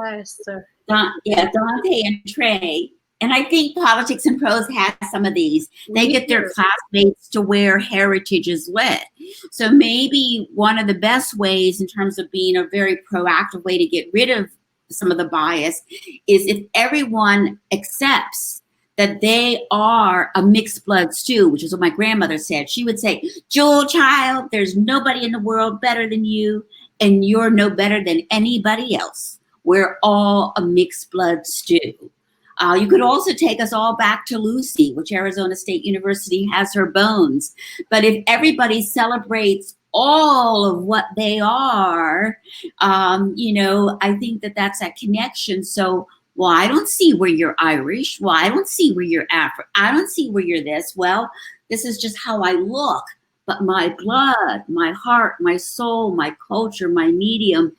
Yes, sir. Donte and Trey, and I think Politics and Prose has some of these. They get their classmates to wear heritage is lit. So maybe one of the best ways in terms of being a very proactive way to get rid of some of the bias is if everyone accepts that they are a mixed blood stew, which is what my grandmother said. She would say, Jewel, child, there's nobody in the world better than you, and you're no better than anybody else. We're all a mixed blood stew. You could also take us all back to Lucy, which Arizona State University has her bones. But if everybody celebrates all of what they are, I think that's that connection. So, well, I don't see where you're Irish. Well, I don't see where you're African. I don't see where you're this. Well, this is just how I look. But my blood, my heart, my soul, my culture, my medium,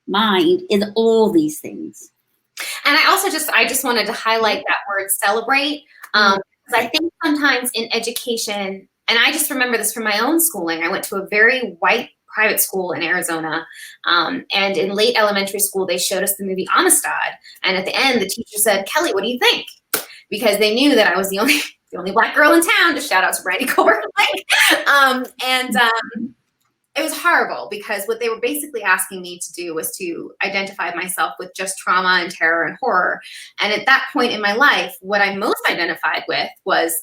mind is all these things. And I just wanted to highlight that word celebrate. Because I think sometimes in education, and I just remember this from my own schooling, I went to a very white private school in Arizona. And in late elementary school, they showed us the movie Amistad. And at the end, the teacher said, Kelly, what do you think? Because they knew that I was the only Black girl in town, to shout out to Brandy Colbert. it was horrible because what they were basically asking me to do was to identify myself with just trauma and terror and horror. And at that point in my life, what I most identified with was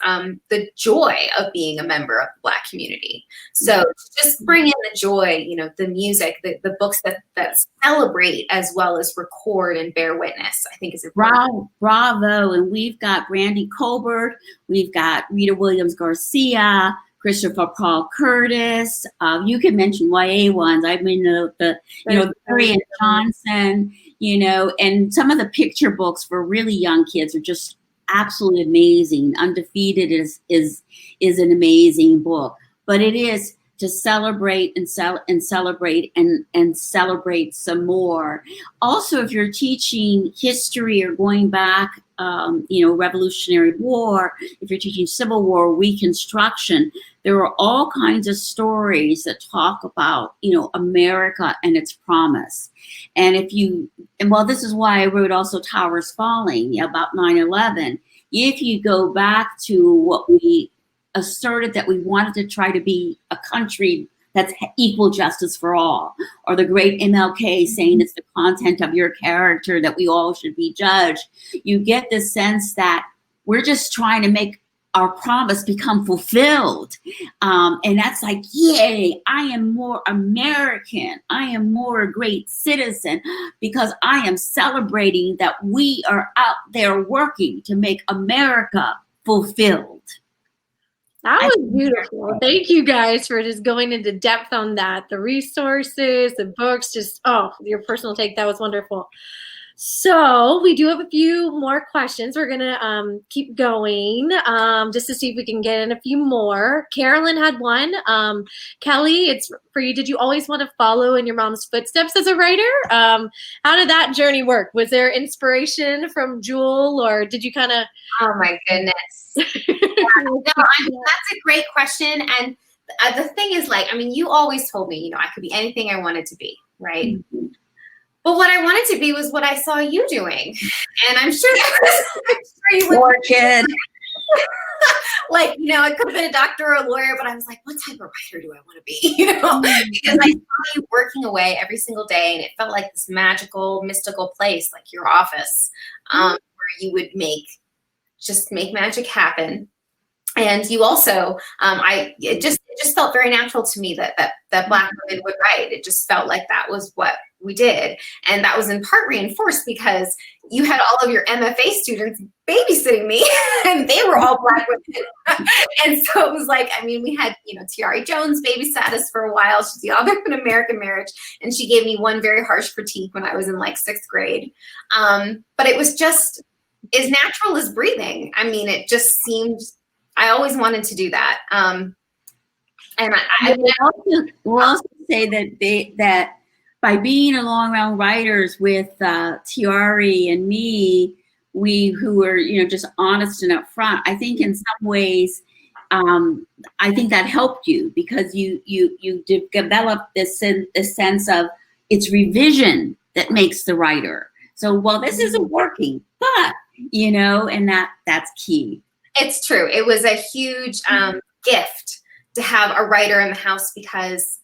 the joy of being a member of the Black community. So just bring in the joy, you know, the music, the books that celebrate as well as record and bear witness, I think is important. Bravo. And we've got Brandy Colbert, we've got Rita Williams Garcia, Christopher Paul Curtis. You can mention YA ones. I mean, Marian Johnson, you know, and some of the picture books for really young kids are just absolutely amazing. Undefeated is an amazing book, but it is to celebrate and celebrate some more. Also, if you're teaching history or going back, Revolutionary War, if you're teaching Civil War, Reconstruction, there are all kinds of stories that talk about, America and its promise. And this is why I wrote also Towers Falling about 9/11. If you go back to what we asserted that we wanted to try to be a country that's equal justice for all, or the great MLK saying it's the content of your character that we all should be judged, you get the sense that we're just trying to make our promise become fulfilled. And that's like, yay, I am more American. I am more a great citizen because I am celebrating that we are out there working to make America fulfilled. That was beautiful. Thank you guys for just going into depth on that. The resources, the books, your personal take. That was wonderful. So we do have a few more questions. We're going to keep going just to see if we can get in a few more. Carolyn had one. Kelly, it's for you. Did you always want to follow in your mom's footsteps as a writer? How did that journey work? Was there inspiration from Jewell, or did you kind of... Oh, my goodness. That's a great question. And the thing is, you always told me, I could be anything I wanted to be, right? Mm-hmm. But what I wanted to be was what I saw you doing. And I'm sure you would. Poor kid. I could have been a doctor or a lawyer, but I was like, what type of writer do I want to be? Because I saw you working away every single day, and it felt like this magical, mystical place, like your office, where you would make magic happen. And you also, it just felt very natural to me that Black women would write. It just felt like that was what we did. And that was in part reinforced because you had all of your MFA students babysitting me and they were all Black women. And so it was like, we had, Tiari Jones babysat us for a while. She's the author of An American Marriage. And she gave me one very harsh critique when I was in 6th grade. But it was just as natural as breathing. It just seemed, I always wanted to do that. And we'll also say that by being along around writers with Tiari and me, who were just honest and upfront, I think in some ways, I think that helped you because you developed this sense of it's revision that makes the writer. So, this isn't working, but and that's key. It's true. It was a huge gift to have a writer in the house because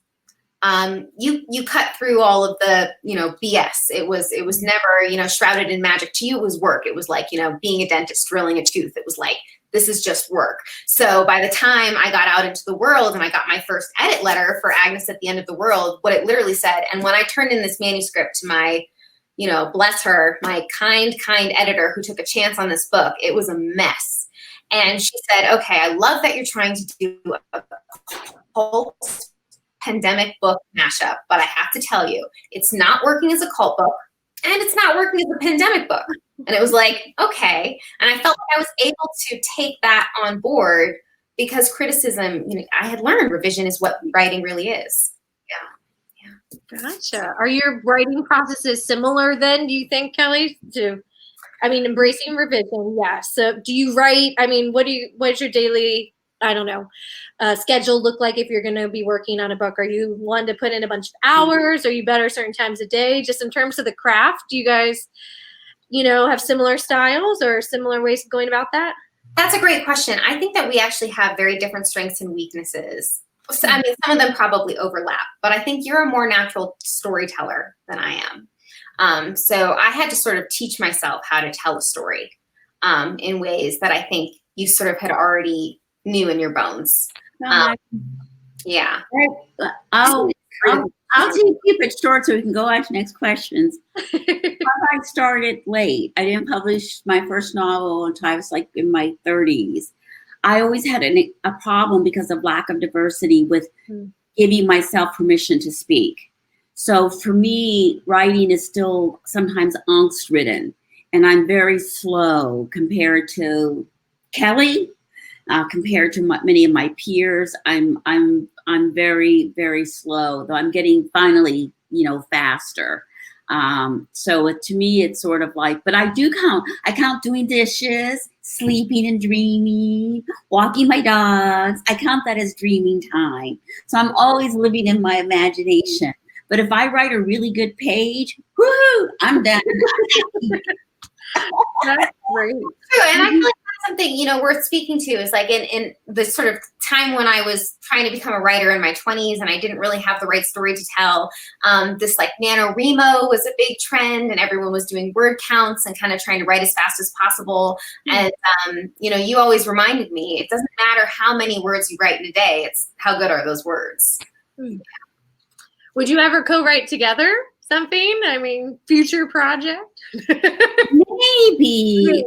you cut through all of the BS. It was never shrouded in magic. To you, it was work. It was like being a dentist, drilling a tooth. It was like, this is just work. So by the time I got out into the world and I got my first edit letter for Agnes at the End of the World, what it literally said, and when I turned in this manuscript to my bless her, my kind editor who took a chance on this book, it was a mess. And she said, okay, I love that you're trying to do a cult pandemic book mashup, but I have to tell you, it's not working as a cult book and it's not working as a pandemic book. And it was like, okay. And I felt like I was able to take that on board because criticism, I had learned revision is what writing really is. Yeah. Gotcha. Are your writing processes similar then, do you think, Kelly, to embracing revision? Yeah. So do you write, what's your daily, schedule look like if you're going to be working on a book? Are you one to put in a bunch of hours? Are you better certain times a day? Just in terms of the craft, do you guys, have similar styles or similar ways of going about that? That's a great question. I think that we actually have very different strengths and weaknesses. So, I mean, some of them probably overlap, but I think you're a more natural storyteller than I am. So I had to sort of teach myself how to tell a story in ways that I think you sort of had already knew in your bones. Yeah. I'll keep it short so we can go on to next questions. I started late. I didn't publish my first novel until I was like in my 30s. I always had a problem because of lack of diversity with giving myself permission to speak. So for me, writing is still sometimes angst-ridden, and I'm very slow compared to Kelly, compared to many of my peers. I'm very, very slow, though I'm getting finally, faster. So to me, it's sort of like, but I count doing dishes, sleeping and dreaming, walking my dogs. I count that as dreaming time. So I'm always living in my imagination. But if I write a really good page, woohoo, I'm done. That's great. True, and I feel like that's something, worth speaking to is like in the sort of time when I was trying to become a writer in my 20s and I didn't really have the right story to tell. This like NaNoWriMo was a big trend and everyone was doing word counts and kind of trying to write as fast as possible. And, you always reminded me, it doesn't matter how many words you write in a day, it's how good are those words. Would you ever co-write together something? I mean, future project? Maybe.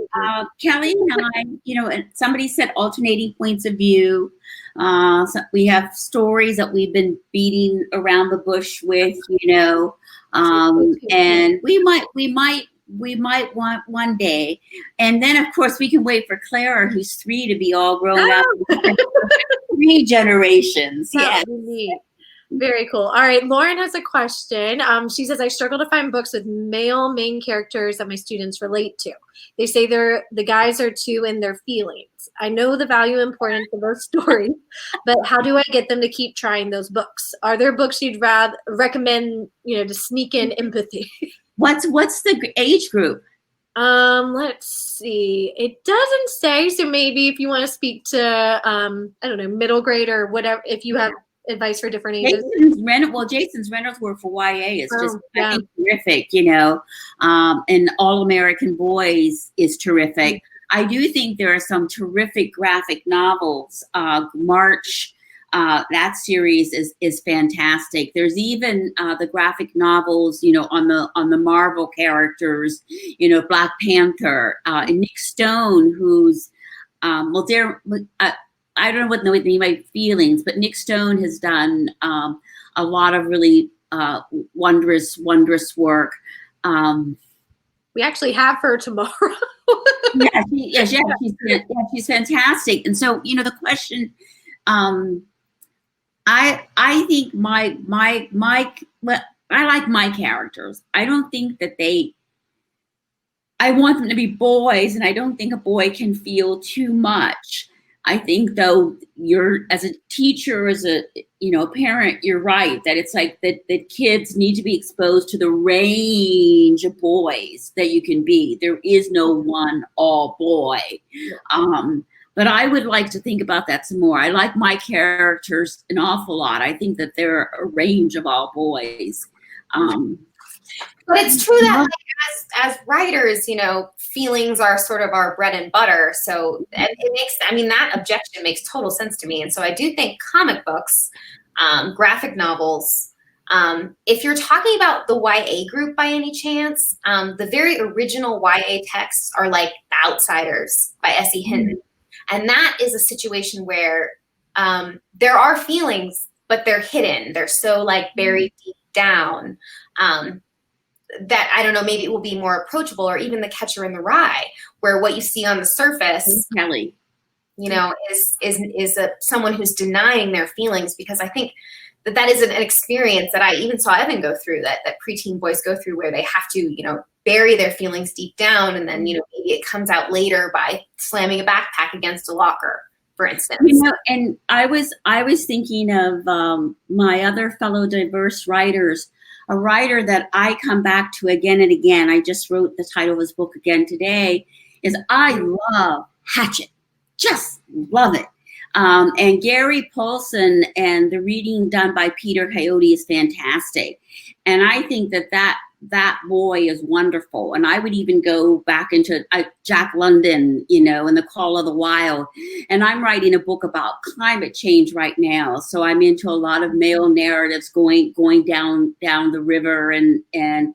Kelly and I, somebody said alternating points of view. So we have stories that we've been beating around the bush with, and we might want one day. And then, of course, we can wait for Clara, who's 3, to be all grown up. 3 generations. Yeah. Very cool. All right, Lauren has a question. She says, I struggle to find books with male main characters that my students relate to. They say the guys are too in their feelings. I know the value and importance of those stories, but how do I get them to keep trying those books? Are there books you'd rather recommend, to sneak in empathy? What's the age group? Let's see. It doesn't say, so maybe if you want to speak to, I don't know, middle grade or whatever, if you have advice for different ages. Jason's Reynolds work for YA is just I think terrific, and All American Boys is terrific. I do think there are some terrific graphic novels. March, that series is fantastic. There's even the graphic novels, on the Marvel characters, Black Panther, and Nick Stone, who's I don't know what the name of feelings, but Nick Stone has done a lot of really wondrous work. We actually have her tomorrow. She's fantastic. And so, the question, I think I like my characters. I don't think that I want them to be boys, and I don't think a boy can feel too much. I think, though, as a teacher, as a parent, you're right that it's like that kids need to be exposed to the range of boys that you can be. There is no one all boy, but I would like to think about that some more. I like my characters an awful lot. I think that they're a range of all boys. But it's true that as writers, feelings are sort of our bread and butter. So that objection makes total sense to me. And so I do think comic books, graphic novels, if you're talking about the YA group by any chance, the very original YA texts are like The Outsiders by S.E. Hinton. And that is a situation where there are feelings, but they're hidden. They're so buried deep down. That I don't know, maybe it will be more approachable, or even The Catcher in the Rye, where what you see on the surface, Kelly, is someone who's denying their feelings, because I think that is an experience that I even saw Evan go through, that preteen boys go through, where they have to, bury their feelings deep down, and then, maybe it comes out later by slamming a backpack against a locker, for instance. And I was thinking of my other fellow diverse writers. A writer that I come back to again and again, I just wrote the title of his book again today, is I love Hatchet. Just love it. And Gary Paulson and the reading done by Peter Coyote is fantastic. And I think that boy is wonderful. And I would even go back into Jack London, and The Call of the Wild. And I'm writing a book about climate change right now. So I'm into a lot of male narratives going down the river and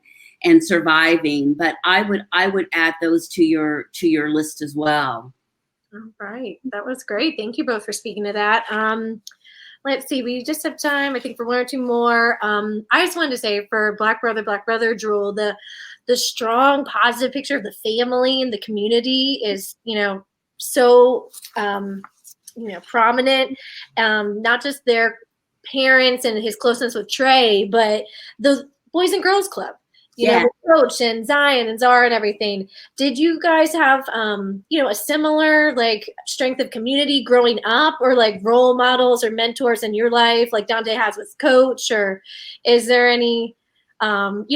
surviving. But I would add those to your list as well. All right. That was great. Thank you both for speaking to that. Let's see. We just have time, I think, for one or two more. I just wanted to say for Black Brother, Jewel, the strong, positive picture of the family and the community is, so, prominent. Not just their parents and his closeness with Trey, but the Boys and Girls Club. With Coach and Zion and Zora and everything. Did you guys have, a similar strength of community growing up, or role models or mentors in your life, like Donte has with Coach? Or is there any, from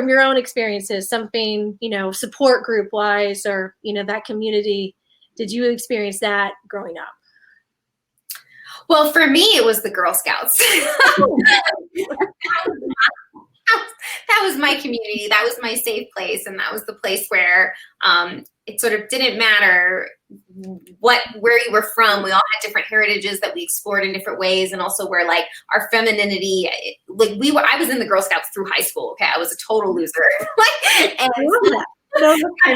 your own experiences, something, support group wise, or, that community? Did you experience that growing up? Well, for me, it was the Girl Scouts. That was my community. That was my safe place. And that was the place where it sort of didn't matter where you were from. We all had different heritages that we explored in different ways. And also where our femininity, I was in the Girl Scouts through high school. Okay. I was a total loser. I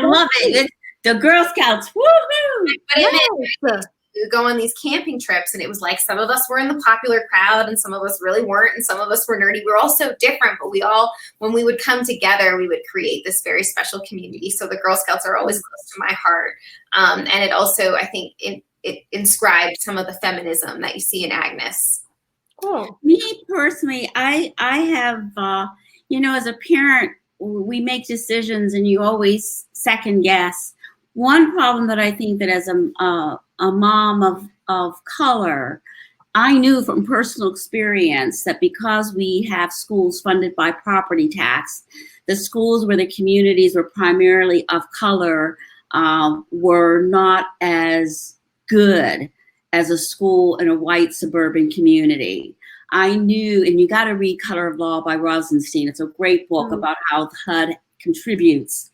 love it. The Girl Scouts. Woohoo! But it meant we would go on these camping trips, and it was some of us were in the popular crowd and some of us really weren't, and some of us were nerdy. We were all so different, but when we would come together, we would create this very special community. So the Girl Scouts are always close to my heart. And it also, I think, it inscribed some of the feminism that you see in Agnes. Cool. Me personally, I have, as a parent, we make decisions and you always second guess. One problem that I think that as a mom of color, I knew from personal experience that because we have schools funded by property tax, the schools where the communities were primarily of color were not as good as a school in a white suburban community. I knew, and you got to read Color of Law by Rosenstein. It's a great book about how HUD contributes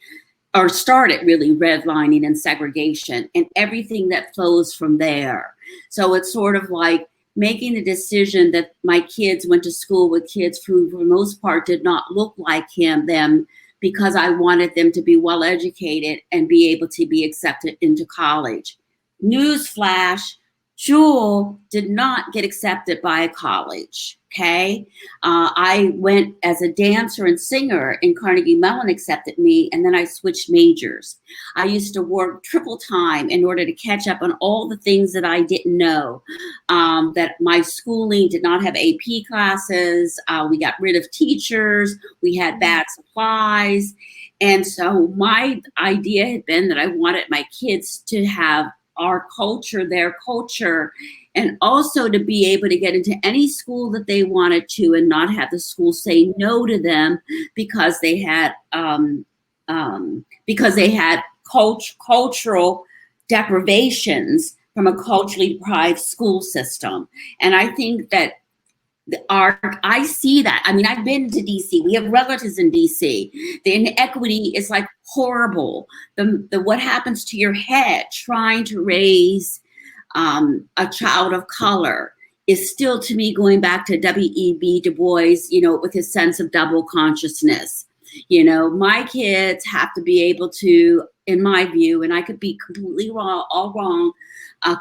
or started really redlining and segregation and everything that flows from there. So it's sort of like making the decision that my kids went to school with kids who, for the most part, did not look like them, because I wanted them to be well educated and be able to be accepted into college. Newsflash, Jule did not get accepted by a college. Okay. I went as a dancer and singer, and Carnegie Mellon accepted me, and then I switched majors. I used to work triple time in order to catch up on all the things that I didn't know, that my schooling did not have AP classes. We got rid of teachers. We had bad supplies. And so my idea had been that I wanted my kids to have our culture, their culture, and also to be able to get into any school that they wanted to and not have the school say no to them because they had cultural deprivations from a culturally deprived school system. And I think that I see that. I mean, I've been to DC. We have relatives in DC. The inequity is horrible. The what happens to your head trying to raise a child of color is still, to me, going back to W.E.B. Du Bois, with his sense of double consciousness. My kids have to be able to, in my view, and I could be completely wrong,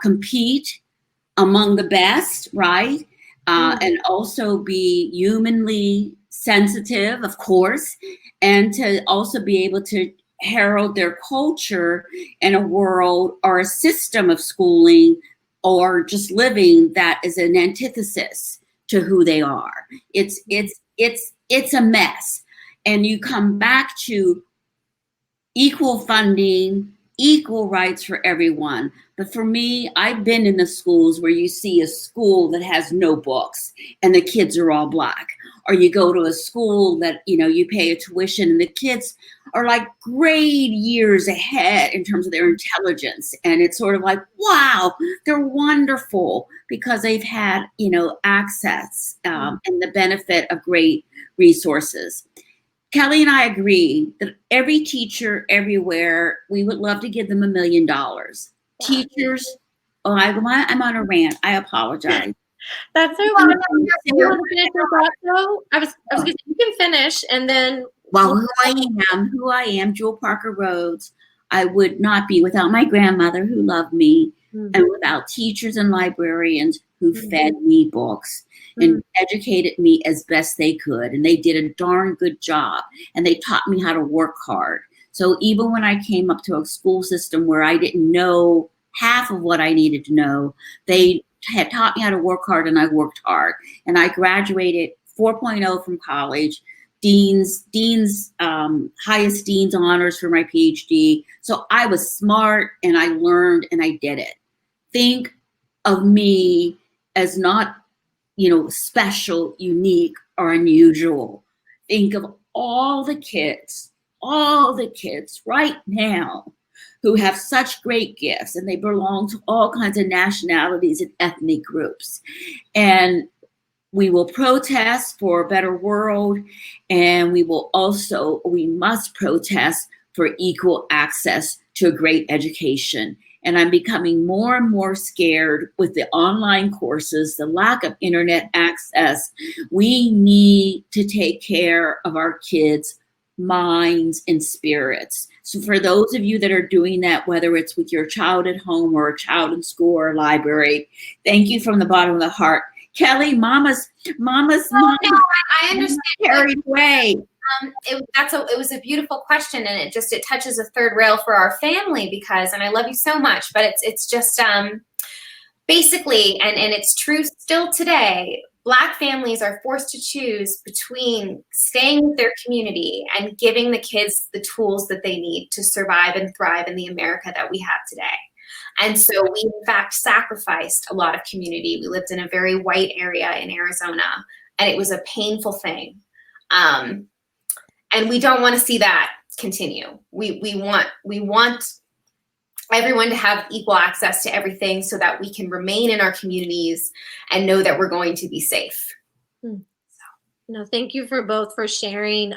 compete among the best, right? And also be humanly sensitive, of course, and to also be able to herald their culture in a world or a system of schooling or just living that is an antithesis to who they are. It's a mess. And you come back to equal funding equal rights for everyone. But for me, I've been in the schools where you see a school that has no books and the kids are all Black. Or you go to a school that, you pay a tuition and the kids are like grade years ahead in terms of their intelligence. And it's sort of like, wow, they're wonderful because they've had, access and the benefit of great resources. Kelly and I agree that every teacher everywhere, we would love to give them $1 million. Teachers, I'm on a rant. I apologize. That's okay. You want to finish your thought, though? I was going to say, you can finish, and then. Well, who I am, Jewell Parker Rhodes, I would not be without my grandmother who loved me, and without teachers and librarians who fed me books and educated me as best they could. And they did a darn good job. And they taught me how to work hard. So even when I came up to a school system where I didn't know half of what I needed to know, they had taught me how to work hard, and I worked hard. And I graduated 4.0 from college, highest dean's honors for my PhD. So I was smart, and I learned, and I did it. Think of me as not, special, unique, or unusual. Think of all the kids right now who have such great gifts, and they belong to all kinds of nationalities and ethnic groups. And we will protest for a better world, and we must protest for equal access to a great education. And I'm becoming more and more scared with the online courses, the lack of internet access. We need to take care of our kids' minds and spirits. So for those of you that are doing that, whether it's with your child at home or a child in school or library, thank you from the bottom of the heart. Kelly, Mama's mind I understand. Carried away. It was a beautiful question, and it touches a third rail for our family and I love you so much, but it's just basically, and it's true still today, Black families are forced to choose between staying with their community and giving the kids the tools that they need to survive and thrive in the America that we have today. And so we, in fact, sacrificed a lot of community. We lived in a very white area in Arizona, and it was a painful thing. And we don't want to see that continue. We want everyone to have equal access to everything so that we can remain in our communities and know that we're going to be safe. No, thank you for sharing.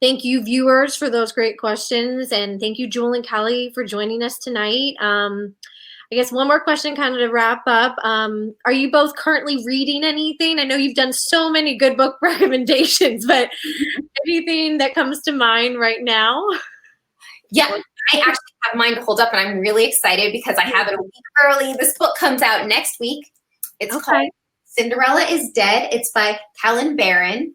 Thank you, viewers, for those great questions. And thank you, Jewell and Kelly, for joining us tonight. I guess one more question kind of to wrap up. Are you both currently reading anything? I know you've done so many good book recommendations, but anything that comes to mind right now? Yeah, I actually have mine to hold up, and I'm really excited because I have it a week early. This book comes out next week. It's called Cinderella is Dead. It's by Helen Barron.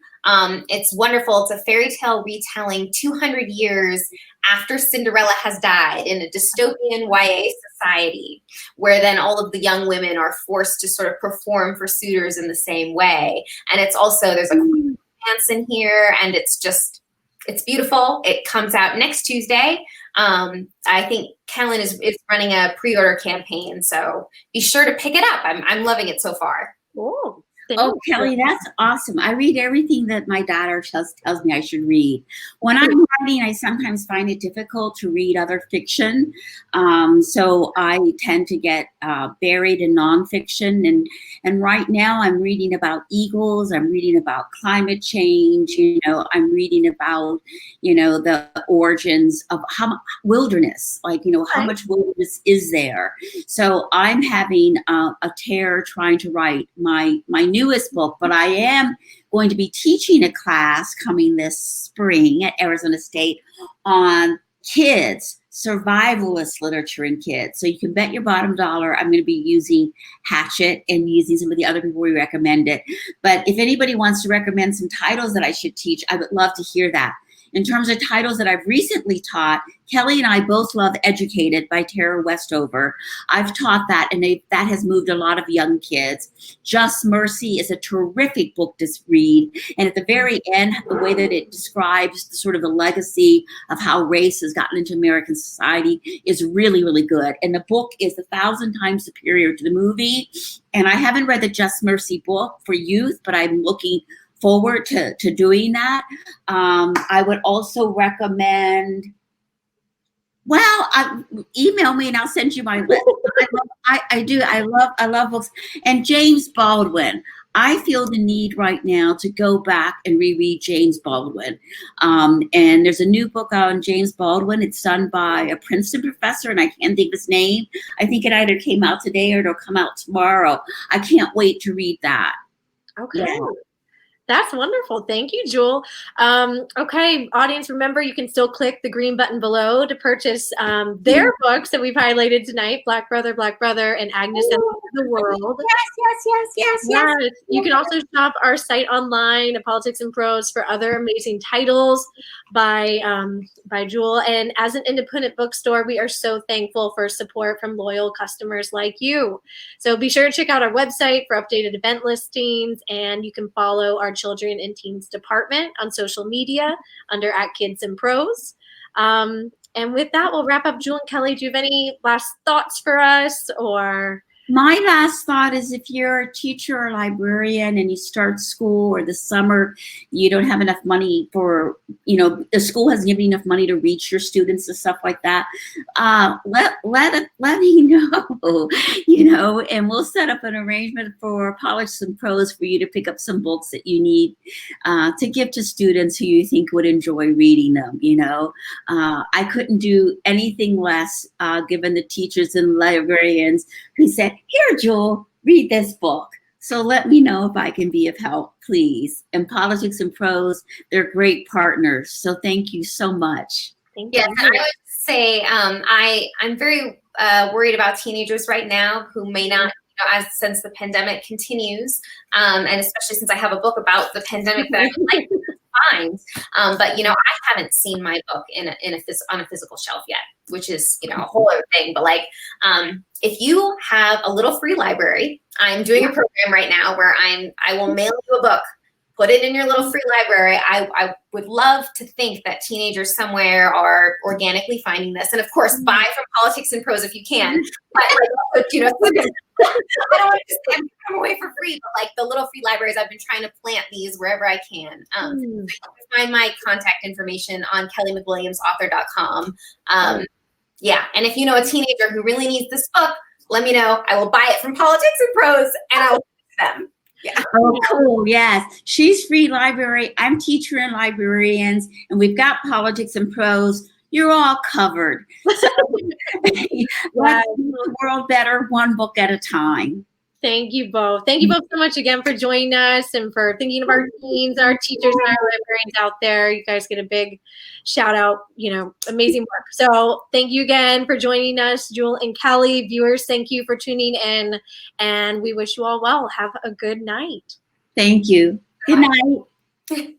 It's wonderful. It's a fairy tale retelling 200 years after Cinderella has died in a dystopian YA society, where then all of the young women are forced to sort of perform for suitors in the same way. And it's also, there's a dance in here, and it's beautiful. It comes out next Tuesday. I think Kellen is running a pre-order campaign, so be sure to pick it up. I'm loving it so far. Oh, Kelly, that's awesome. I read everything that my daughter tells me I should read. When I'm writing, I sometimes find it difficult to read other fiction. So I tend to get buried in nonfiction. And right now I'm reading about eagles. I'm reading about climate change. I'm reading about, the origins of wilderness, how much wilderness is there. So I'm having a tear trying to write my newest book, but I am going to be teaching a class coming this spring at Arizona State on kids, survivalist literature in kids. So you can bet your bottom dollar I'm going to be using Hatchet and using some of the other people we recommended. But if anybody wants to recommend some titles that I should teach, I would love to hear that. In terms of titles that I've recently taught, Kelly and I both love Educated by Tara Westover. I've taught that, and that has moved a lot of young kids. Just Mercy is a terrific book to read. And at the very end, the way that it describes the sort of the legacy of how race has gotten into American society is really, really good. And the book is 1,000 times superior to the movie. And I haven't read the Just Mercy book for youth, but I'm looking forward to doing that. I would also recommend, email me and I'll send you my list. I love books. And James Baldwin. I feel the need right now to go back and reread James Baldwin. And there's a new book on James Baldwin. It's done by a Princeton professor, and I can't think of his name. I think it either came out today or it'll come out tomorrow. I can't wait to read that. Okay. Yeah. That's wonderful. Thank you, Jewel. Okay, audience, remember you can still click the green button below to purchase their books that we've highlighted tonight, Black Brother, and Agnes and the World. Yes. You can also shop our site online, Politics and Prose, for other amazing titles by Jewel. And as an independent bookstore, we are so thankful for support from loyal customers like you. So be sure to check out our website for updated event listings, and you can follow our Children and Teens Department on social media under @Kids and Prose. And with that, we'll wrap up. Jewel and Kelly, do you have any last thoughts for us, or? My last thought is, if you're a teacher or librarian and you start school, or this summer you don't have enough money for, the school hasn't given you enough money to reach your students and stuff like that, let me know, and we'll set up an arrangement for Politics and Prose for you to pick up some books that you need to give to students who you think would enjoy reading them. I couldn't do anything less, given the teachers and librarians who said, "Here, Jewel, read this book." So let me know if I can be of help, please. And Politics and Prose, they're great partners. So thank you so much. Thank you. Yes, I would say I'm very worried about teenagers right now who may not, since the pandemic continues, and especially since I have a book about the pandemic that I would like to find. But I haven't seen my book on a physical shelf yet, which is a whole other thing. But if you have a little free library, I'm doing a program right now where I will mail you a book, put it in your little free library. I would love to think that teenagers somewhere are organically finding this, and of course, buy from Politics and Prose if you can. But I don't want to just say I'm away for free, but the little free libraries, I've been trying to plant these wherever I can. You can find my contact information on kellymcwilliamsauthor.com. And if you know a teenager who really needs this book, let me know. I will buy it from Politics and Prose, and I will give them. Yeah. Oh, cool. Yes. She's free library. I'm teacher and librarians, and we've got Politics and Prose. You're all covered. So, let's make the world better, one book at a time. Thank you both. Thank you both so much again for joining us and for thinking of our teens, our teachers, and our librarians out there. You guys get a big shout out, amazing work. So thank you again for joining us, Jewel and Kelly. Viewers, thank you for tuning in, and we wish you all well. Have a good night. Thank you. Good night.